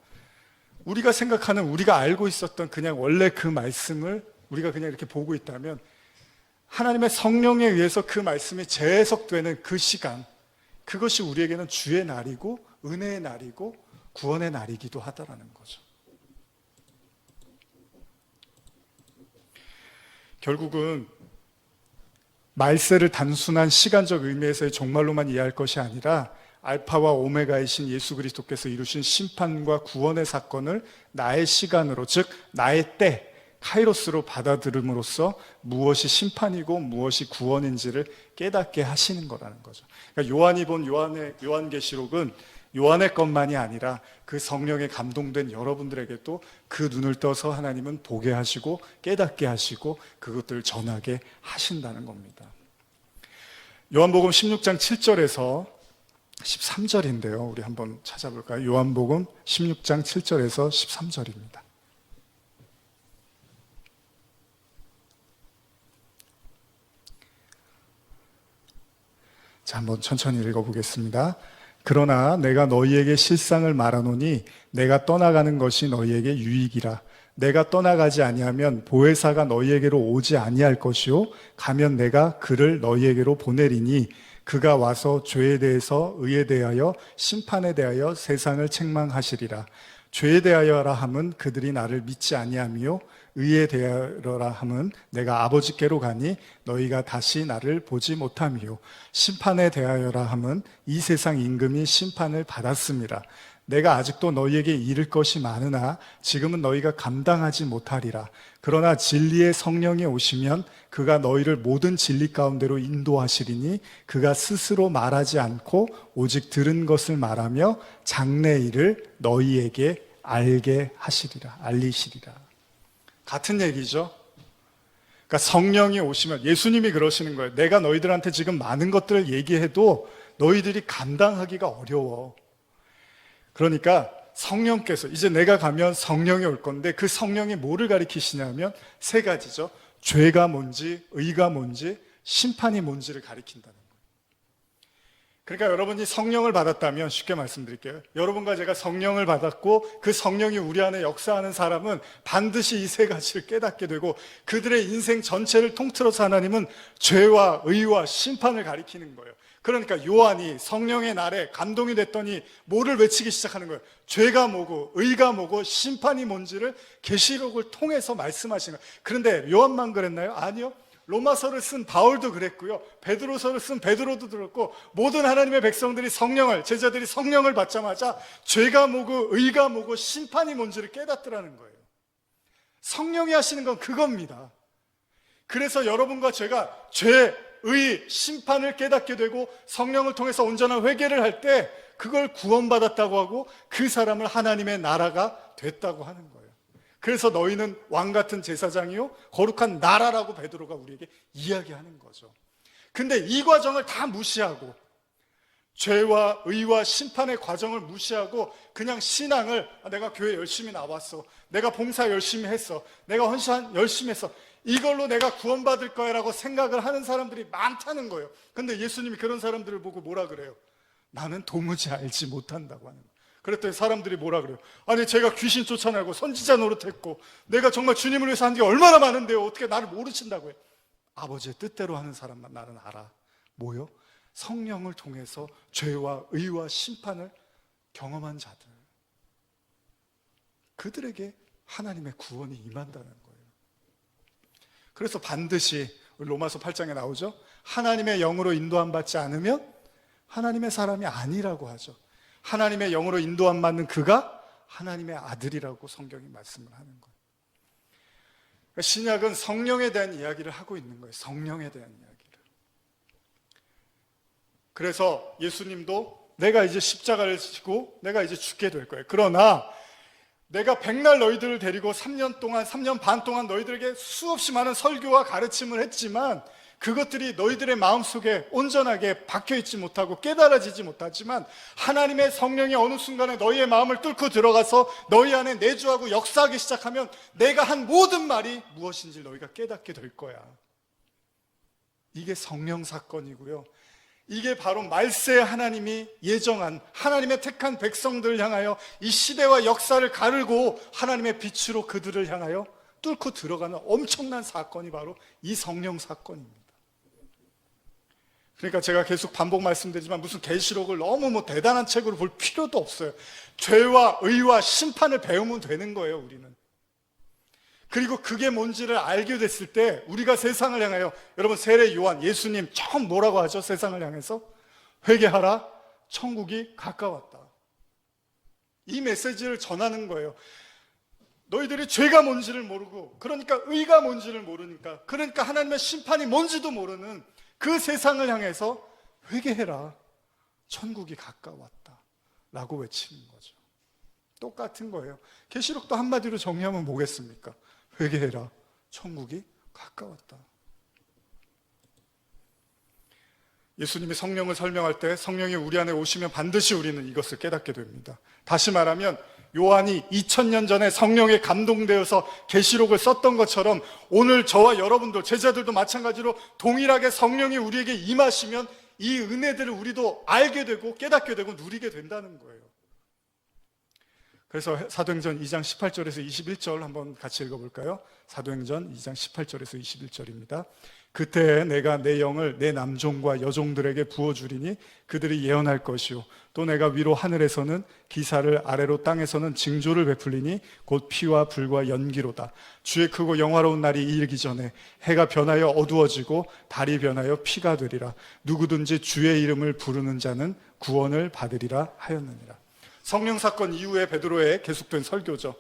우리가 생각하는, 우리가 알고 있었던 그냥 원래 그 말씀을 우리가 그냥 이렇게 보고 있다면, 하나님의 성령에 의해서 그 말씀이 재해석되는 그 시간, 그것이 우리에게는 주의 날이고 은혜의 날이고 구원의 날이기도 하다라는 거죠. 결국은 말세를 단순한 시간적 의미에서의 종말로만 이해할 것이 아니라 알파와 오메가이신 예수 그리스도께서 이루신 심판과 구원의 사건을 나의 시간으로, 즉 나의 때, 카이로스로 받아들임으로써 무엇이 심판이고 무엇이 구원인지를 깨닫게 하시는 거라는 거죠. 그러니까 요한이 본 요한계시록은 요한의 것만이 아니라 그 성령에 감동된 여러분들에게도 그 눈을 떠서 하나님은 보게 하시고 깨닫게 하시고 그것들을 전하게 하신다는 겁니다. 요한복음 16장 7절에서 13절인데요. 우리 한번 찾아볼까요? 요한복음 16장 7절에서 13절입니다. 자, 한번 천천히 읽어보겠습니다. 그러나 내가 너희에게 실상을 말하노니 내가 떠나가는 것이 너희에게 유익이라. 내가 떠나가지 아니하면 보혜사가 너희에게로 오지 아니할 것이요 가면 내가 그를 너희에게로 보내리니 그가 와서 죄에 대해서, 의에 대하여, 심판에 대하여 세상을 책망하시리라. 죄에 대하여라 함은 그들이 나를 믿지 아니하며, 의에 대하여라 함은 내가 아버지께로 가니 너희가 다시 나를 보지 못하며, 심판에 대하여라 함은 이 세상 임금이 심판을 받았음이라. 내가 아직도 너희에게 이를 것이 많으나 지금은 너희가 감당하지 못하리라. 그러나 진리의 성령이 오시면 그가 너희를 모든 진리 가운데로 인도하시리니 그가 스스로 말하지 않고 오직 들은 것을 말하며 장래 일을 너희에게 알게 하시리라, 알리시리라. 같은 얘기죠. 그러니까 성령이 오시면, 예수님이 그러시는 거예요. 내가 너희들한테 지금 많은 것들을 얘기해도 너희들이 감당하기가 어려워. 그러니까 성령께서, 이제 내가 가면 성령이 올 건데 그 성령이 뭐를 가리키시냐면 세 가지죠. 죄가 뭔지, 의가 뭔지, 심판이 뭔지를 가리킨다는 거예요. 그러니까 여러분이 성령을 받았다면, 쉽게 말씀드릴게요. 여러분과 제가 성령을 받았고 그 성령이 우리 안에 역사하는 사람은 반드시 이 세 가지를 깨닫게 되고 그들의 인생 전체를 통틀어서 하나님은 죄와 의와 심판을 가리키는 거예요. 그러니까 요한이 성령의 날에 감동이 됐더니 뭐를 외치기 시작하는 거예요? 죄가 뭐고 의가 뭐고 심판이 뭔지를 계시록을 통해서 말씀하시는 거예요. 그런데 요한만 그랬나요? 아니요. 로마서를 쓴 바울도 그랬고요. 베드로서를 쓴 베드로도 그랬고, 모든 하나님의 백성들이 제자들이 성령을 받자마자 죄가 뭐고 의가 뭐고 심판이 뭔지를 깨닫더라는 거예요. 성령이 하시는 건 그겁니다. 그래서 여러분과 제가 죄, 의, 심판을 깨닫게 되고 성령을 통해서 온전한 회개를 할 때 그걸 구원받았다고 하고 그 사람을 하나님의 나라가 됐다고 하는 거예요. 그래서 너희는 왕같은 제사장이요 거룩한 나라라고 베드로가 우리에게 이야기하는 거죠. 근데 이 과정을 다 무시하고, 죄와 의와 심판의 과정을 무시하고 그냥 신앙을, 내가 교회 열심히 나왔어, 내가 봉사 열심히 했어, 내가 헌신 열심히 했어, 이걸로 내가 구원받을 거야 라고 생각을 하는 사람들이 많다는 거예요. 근데 예수님이 그런 사람들을 보고 뭐라 그래요? 나는 도무지 알지 못한다고 하는 거예요. 그랬더니 사람들이 뭐라 그래요? 아니, 제가 귀신 쫓아내고 선지자 노릇했고 내가 정말 주님을 위해서 한 게 얼마나 많은데요, 어떻게 나를 모르신다고 해요? 아버지의 뜻대로 하는 사람만 나는 알아. 뭐요? 성령을 통해서 죄와 의와 심판을 경험한 자들, 그들에게 하나님의 구원이 임한다는 거예요. 그래서 반드시 로마서 8장에 나오죠. 하나님의 영으로 인도함 받지 않으면 하나님의 사람이 아니라고 하죠. 하나님의 영으로 인도함 받는 그가 하나님의 아들이라고 성경이 말씀을 하는 거예요. 신약은 성령에 대한 이야기를 하고 있는 거예요. 성령에 대한 이야기를. 그래서 예수님도 내가 이제 십자가를 지고 내가 이제 죽게 될 거예요. 그러나 내가 백날 너희들을 데리고 3년 반 동안 너희들에게 수없이 많은 설교와 가르침을 했지만 그것들이 너희들의 마음속에 온전하게 박혀있지 못하고 깨달아지지 못하지만 하나님의 성령이 어느 순간에 너희의 마음을 뚫고 들어가서 너희 안에 내주하고 역사하기 시작하면 내가 한 모든 말이 무엇인지 너희가 깨닫게 될 거야. 이게 성령 사건이고요. 이게 바로 말세 하나님이 예정한, 하나님의 택한 백성들을 향하여 이 시대와 역사를 가르고 하나님의 빛으로 그들을 향하여 뚫고 들어가는 엄청난 사건이 바로 이 성령 사건입니다. 그러니까 제가 계속 반복 말씀드리지만 무슨 계시록을 너무 대단한 책으로 볼 필요도 없어요. 죄와 의와 심판을 배우면 되는 거예요, 우리는. 그리고 그게 뭔지를 알게 됐을 때 우리가 세상을 향하여, 여러분 세례 요한, 예수님 처음 뭐라고 하죠? 세상을 향해서 회개하라, 천국이 가까웠다. 이 메시지를 전하는 거예요. 너희들이 죄가 뭔지를 모르고, 그러니까 의가 뭔지를 모르니까, 그러니까 하나님의 심판이 뭔지도 모르는 그 세상을 향해서 회개해라, 천국이 가까웠다 라고 외치는 거죠. 똑같은 거예요. 계시록도 한마디로 정리하면 뭐겠습니까? 회개해라, 천국이 가까웠다. 예수님이 성령을 설명할 때 성령이 우리 안에 오시면 반드시 우리는 이것을 깨닫게 됩니다. 다시 말하면 요한이 2000년 전에 성령에 감동되어서 계시록을 썼던 것처럼 오늘 저와 여러분들, 제자들도 마찬가지로 동일하게 성령이 우리에게 임하시면 이 은혜들을 우리도 알게 되고 깨닫게 되고 누리게 된다는 거예요. 그래서 사도행전 2장 18절에서 21절 한번 같이 읽어볼까요? 사도행전 2장 18절에서 21절입니다. 그때 내가 내 영을 내 남종과 여종들에게 부어주리니 그들이 예언할 것이요 또 내가 위로 하늘에서는 기사를, 아래로 땅에서는 징조를 베풀리니 곧 피와 불과 연기로다. 주의 크고 영화로운 날이 이르기 전에 해가 변하여 어두워지고 달이 변하여 피가 되리라. 누구든지 주의 이름을 부르는 자는 구원을 받으리라 하였느니라. 성령 사건 이후에 베드로의 계속된 설교죠.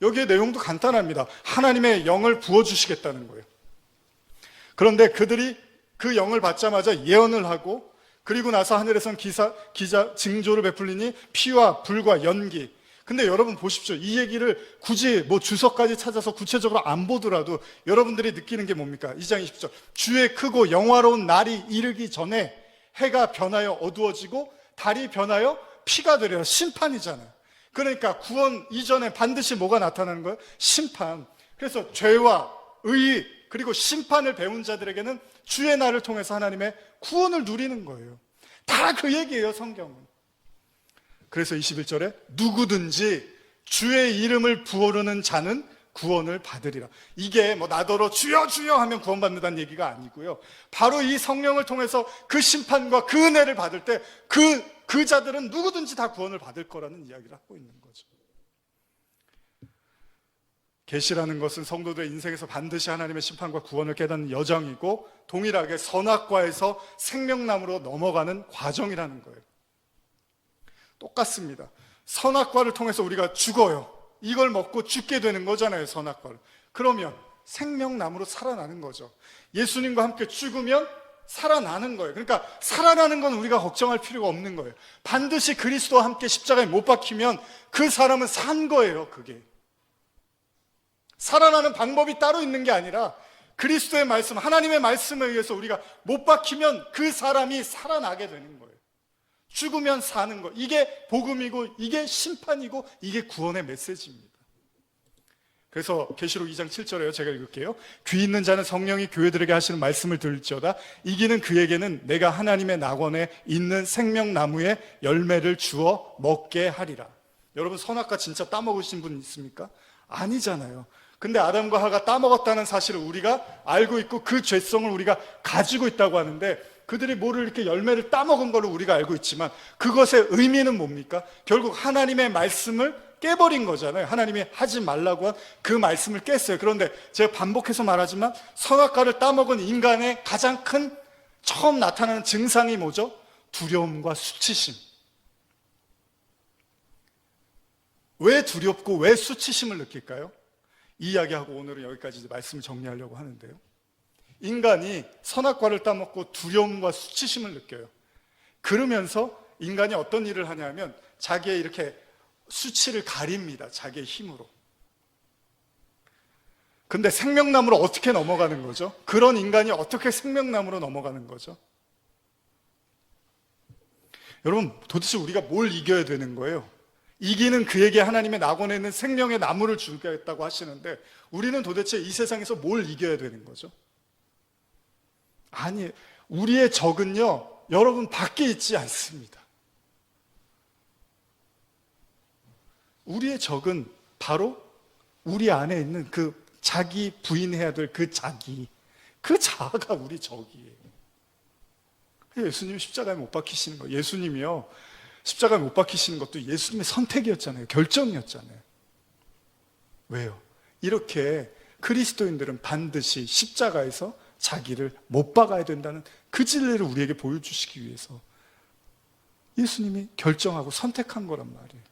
여기에 내용도 간단합니다. 하나님의 영을 부어주시겠다는 거예요. 그런데 그들이 그 영을 받자마자 예언을 하고, 그리고 나서 하늘에선 징조를 베풀리니 피와 불과 연기. 근데 여러분 보십시오. 이 얘기를 굳이 주석까지 찾아서 구체적으로 안 보더라도 여러분들이 느끼는 게 뭡니까? 2장 20절. 주의 크고 영화로운 날이 이르기 전에 해가 변하여 어두워지고 달이 변하여 피가 되리라. 심판이잖아요. 그러니까 구원 이전에 반드시 뭐가 나타나는 거예요? 심판. 그래서 죄와 의 그리고 심판을 배운 자들에게는 주의 날을 통해서 하나님의 구원을 누리는 거예요. 다 그 얘기예요, 성경은. 그래서 21절에 누구든지 주의 이름을 부르는 자는 구원을 받으리라. 이게 나더러 주여 주여 하면 구원받는다는 얘기가 아니고요. 바로 이 성령을 통해서 그 심판과 그 은혜를 받을 때 그 자들은 누구든지 다 구원을 받을 거라는 이야기를 하고 있는 거죠. 계시라는 것은 성도들의 인생에서 반드시 하나님의 심판과 구원을 깨닫는 여정이고, 동일하게 선악과에서 생명나무로 넘어가는 과정이라는 거예요. 똑같습니다. 선악과를 통해서 우리가 죽어요. 이걸 먹고 죽게 되는 거잖아요, 선악과를. 그러면 생명나무로 살아나는 거죠. 예수님과 함께 죽으면 살아나는 거예요. 그러니까 살아나는 건 우리가 걱정할 필요가 없는 거예요. 반드시 그리스도와 함께 십자가에 못 박히면 그 사람은 산 거예요. 그게 살아나는 방법이 따로 있는 게 아니라 그리스도의 말씀, 하나님의 말씀에 의해서 우리가 못 박히면 그 사람이 살아나게 되는 거예요. 죽으면 사는 거. 이게 복음이고, 이게 심판이고, 이게 구원의 메시지입니다. 그래서 계시록 2장 7절에요. 제가 읽을게요. 귀 있는 자는 성령이 교회들에게 하시는 말씀을 들을지어다. 이기는 그에게는 내가 하나님의 낙원에 있는 생명나무의 열매를 주어 먹게 하리라. 여러분, 선악과 진짜 따먹으신 분 있습니까? 아니잖아요. 근데 아담과 하가 따먹었다는 사실을 우리가 알고 있고, 그 죄성을 우리가 가지고 있다고 하는데, 그들이 뭐를 이렇게 열매를 따먹은 걸로 우리가 알고 있지만, 그것의 의미는 뭡니까? 결국 하나님의 말씀을 깨버린 거잖아요. 하나님이 하지 말라고 한 그 말씀을 깼어요. 그런데 제가 반복해서 말하지만, 선악과를 따먹은 인간의 가장 큰 처음 나타나는 증상이 뭐죠? 두려움과 수치심. 왜 두렵고 왜 수치심을 느낄까요? 이 이야기하고 오늘은 여기까지 이제 말씀을 정리하려고 하는데요. 인간이 선악과를 따먹고 두려움과 수치심을 느껴요. 그러면서 인간이 어떤 일을 하냐면 자기의 이렇게 수치를 가립니다. 자기의 힘으로. 근데 생명나무로 어떻게 넘어가는 거죠? 그런 인간이 어떻게 생명나무로 넘어가는 거죠? 여러분, 도대체 우리가 뭘 이겨야 되는 거예요? 이기는 그에게 하나님의 낙원에 있는 생명의 나무를 주겠다고 하시는데, 우리는 도대체 이 세상에서 뭘 이겨야 되는 거죠? 아니, 우리의 적은요, 여러분 밖에 있지 않습니다. 우리의 적은 바로 우리 안에 있는 그 자기 부인해야 될 그 자기, 그 자아가 우리 적이에요. 예수님이 십자가에 못 박히시는 거예요. 예수님이요, 십자가에 못 박히시는 것도 예수님의 선택이었잖아요. 결정이었잖아요. 왜요? 이렇게 그리스도인들은 반드시 십자가에서 자기를 못 박아야 된다는 그 진리를 우리에게 보여주시기 위해서 예수님이 결정하고 선택한 거란 말이에요.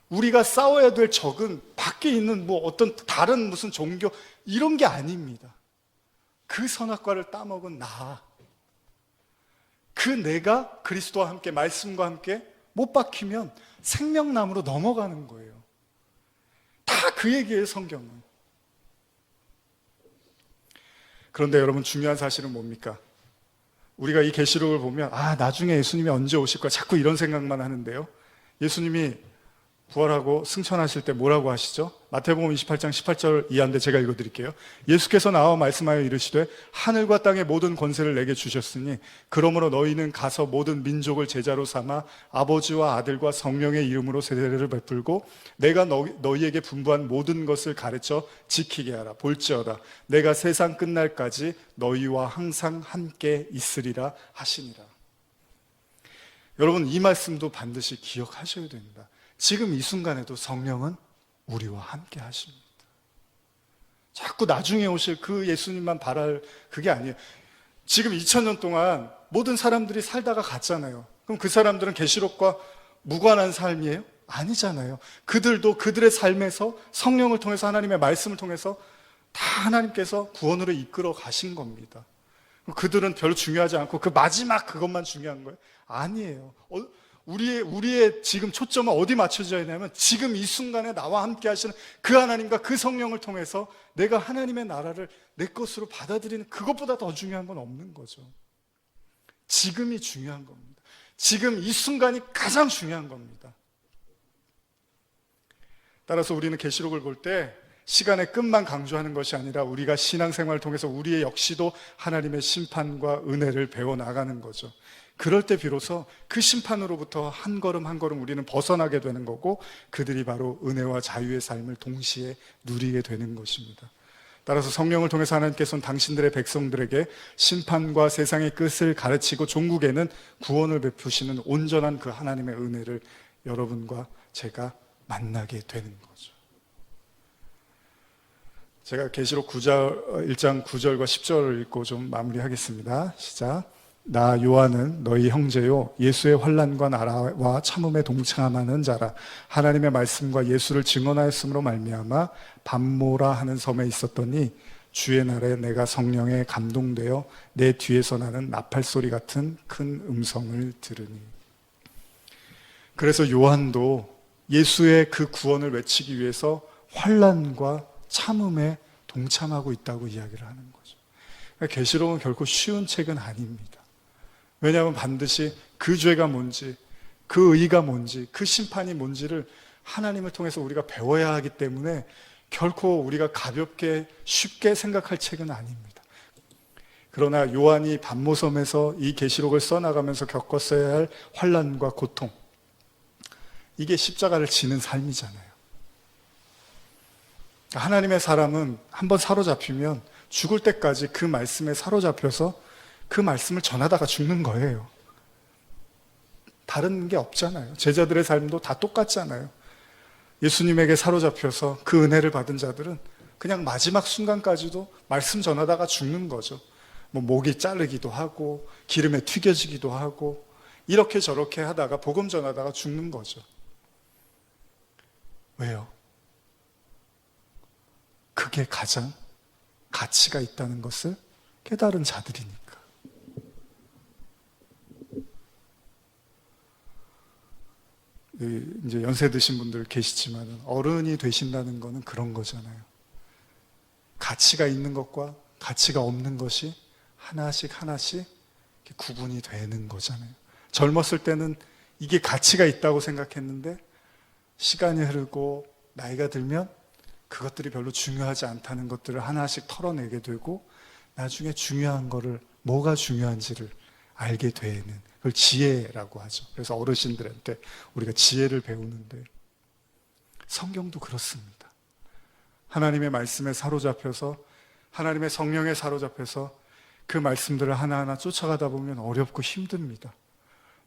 우리가 싸워야 될 적은 밖에 있는 뭐 어떤 다른 무슨 종교 이런 게 아닙니다. 그 선악과를 따먹은 나, 그 내가 그리스도와 함께, 말씀과 함께 못 박히면 생명나무로 넘어가는 거예요. 다 그 얘기예요, 성경은. 그런데 여러분, 중요한 사실은 뭡니까? 우리가 이 계시록을 보면 나중에 예수님이 언제 오실 거야, 자꾸 이런 생각만 하는데요. 예수님이 부활하고 승천하실 때 뭐라고 하시죠? 마태복음 28장 18절 이하인데 제가 읽어드릴게요. 예수께서 나와 말씀하여 이르시되 하늘과 땅의 모든 권세를 내게 주셨으니 그러므로 너희는 가서 모든 민족을 제자로 삼아 아버지와 아들과 성령의 이름으로 세례를 베풀고 내가 너희에게 분부한 모든 것을 가르쳐 지키게 하라. 볼지어다 내가 세상 끝날까지 너희와 항상 함께 있으리라 하시니라. 여러분, 이 말씀도 반드시 기억하셔야 됩니다. 지금 이 순간에도 성령은 우리와 함께 하십니다. 자꾸 나중에 오실 그 예수님만 바랄 그게 아니에요. 지금 2000년 동안 모든 사람들이 살다가 갔잖아요. 그럼 그 사람들은 계시록과 무관한 삶이에요? 아니잖아요. 그들도 그들의 삶에서 성령을 통해서, 하나님의 말씀을 통해서 다 하나님께서 구원으로 이끌어 가신 겁니다. 그들은 별로 중요하지 않고 그 마지막 그것만 중요한 거예요? 아니에요. 우리의 지금 초점은 어디 맞춰져 있냐면 지금 이 순간에 나와 함께 하시는 그 하나님과 그 성령을 통해서 내가 하나님의 나라를 내 것으로 받아들이는 그것보다 더 중요한 건 없는 거죠. 지금이 중요한 겁니다. 지금 이 순간이 가장 중요한 겁니다. 따라서 우리는 계시록을 볼 때 시간의 끝만 강조하는 것이 아니라 우리가 신앙생활을 통해서 우리의 역시도 하나님의 심판과 은혜를 배워나가는 거죠. 그럴 때 비로소 그 심판으로부터 한 걸음 한 걸음 우리는 벗어나게 되는 거고, 그들이 바로 은혜와 자유의 삶을 동시에 누리게 되는 것입니다. 따라서 성령을 통해서 하나님께서는 당신들의 백성들에게 심판과 세상의 끝을 가르치고 종국에는 구원을 베푸시는 온전한 그 하나님의 은혜를 여러분과 제가 만나게 되는 거죠. 제가 계시록 1장 9절과 10절을 읽고 좀 마무리하겠습니다. 시작. 나 요한은 너희 형제요 예수의 환난과 나라와 참음에 동참하는 자라. 하나님의 말씀과 예수를 증언하였으므로 말미암아 밤모라 하는 섬에 있었더니 주의 날에 내가 성령에 감동되어 내 뒤에서 나는 나팔소리 같은 큰 음성을 들으니. 그래서 요한도 예수의 그 구원을 외치기 위해서 환난과 참음에 동참하고 있다고 이야기를 하는 거죠. 그러니까 계시록은 결코 쉬운 책은 아닙니다. 왜냐하면 반드시 그 죄가 뭔지, 그 의가 뭔지, 그 심판이 뭔지를 하나님을 통해서 우리가 배워야 하기 때문에 결코 우리가 가볍게 쉽게 생각할 책은 아닙니다. 그러나 요한이 밤모섬에서 이 계시록을 써나가면서 겪었어야 할 환난과 고통, 이게 십자가를 지는 삶이잖아요. 하나님의 사람은 한번 사로잡히면 죽을 때까지 그 말씀에 사로잡혀서 그 말씀을 전하다가 죽는 거예요. 다른 게 없잖아요. 제자들의 삶도 다 똑같잖아요. 예수님에게 사로잡혀서 그 은혜를 받은 자들은 그냥 마지막 순간까지도 말씀 전하다가 죽는 거죠. 뭐 목이 자르기도 하고 기름에 튀겨지기도 하고 이렇게 저렇게 하다가 복음 전하다가 죽는 거죠. 왜요? 그게 가장 가치가 있다는 것을 깨달은 자들이니까. 이제 연세 드신 분들 계시지만 어른이 되신다는 것은 그런 거잖아요. 가치가 있는 것과 가치가 없는 것이 하나씩 하나씩 구분이 되는 거잖아요. 젊었을 때는 이게 가치가 있다고 생각했는데 시간이 흐르고 나이가 들면 그것들이 별로 중요하지 않다는 것들을 하나씩 털어내게 되고 나중에 중요한 거를 뭐가 중요한지를 알게 되는 그걸 지혜라고 하죠. 그래서 어르신들한테 우리가 지혜를 배우는데 성경도 그렇습니다. 하나님의 말씀에 사로잡혀서 하나님의 성령에 사로잡혀서 그 말씀들을 하나하나 쫓아가다 보면 어렵고 힘듭니다.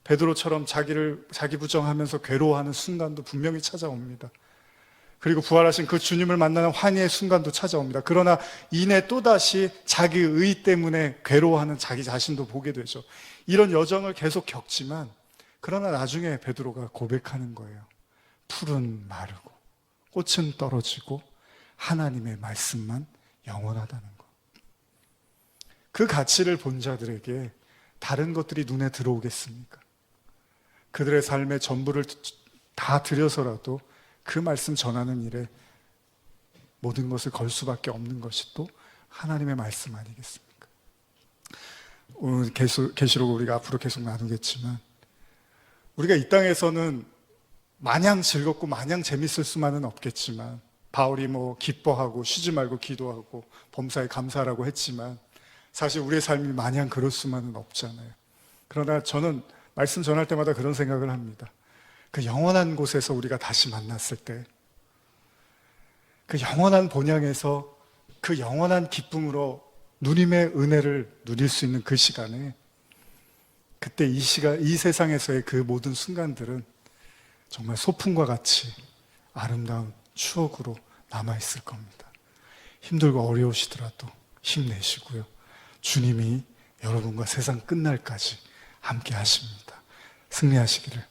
베드로처럼 자기 부정하면서 괴로워하는 순간도 분명히 찾아옵니다. 그리고 부활하신 그 주님을 만나는 환희의 순간도 찾아옵니다. 그러나 이내 또다시 자기 의 때문에 괴로워하는 자기 자신도 보게 되죠. 이런 여정을 계속 겪지만 그러나 나중에 베드로가 고백하는 거예요. 풀은 마르고 꽃은 떨어지고 하나님의 말씀만 영원하다는 것. 그 가치를 본 자들에게 다른 것들이 눈에 들어오겠습니까? 그들의 삶의 전부를 다 들여서라도 그 말씀 전하는 일에 모든 것을 걸 수밖에 없는 것이 또 하나님의 말씀 아니겠습니까? 오늘 계시록을 우리가 앞으로 계속 나누겠지만 우리가 이 땅에서는 마냥 즐겁고 마냥 재밌을 수만은 없겠지만 바울이 뭐 기뻐하고 쉬지 말고 기도하고 범사에 감사하라고 했지만 사실 우리의 삶이 마냥 그럴 수만은 없잖아요. 그러나 저는 말씀 전할 때마다 그런 생각을 합니다. 그 영원한 곳에서 우리가 다시 만났을 때 그 영원한 본향에서 그 영원한 기쁨으로 누림의 은혜를 누릴 수 있는 그 시간에 그때 이 세상에서의 그 모든 순간들은 정말 소풍과 같이 아름다운 추억으로 남아있을 겁니다. 힘들고 어려우시더라도 힘내시고요. 주님이 여러분과 세상 끝날까지 함께 하십니다. 승리하시기를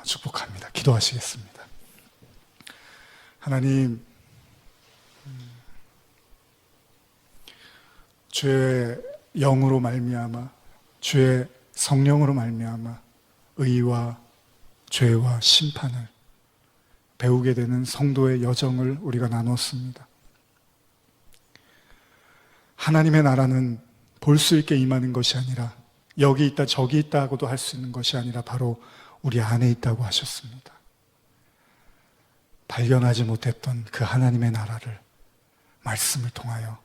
축복합니다. 기도하시겠습니다. 하나님, 주의 영으로 말미암아 주의 성령으로 말미암아 의와 죄와 심판을 배우게 되는 성도의 여정을 우리가 나눴습니다. 하나님의 나라는 볼 수 있게 임하는 것이 아니라 여기 있다 저기 있다 하고도 할 수 있는 것이 아니라 바로 우리 안에 있다고 하셨습니다. 발견하지 못했던 그 하나님의 나라를 말씀을 통하여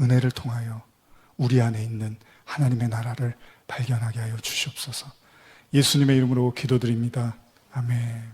은혜를 통하여 우리 안에 있는 하나님의 나라를 발견하게 하여 주시옵소서. 예수님의 이름으로 기도드립니다. 아멘.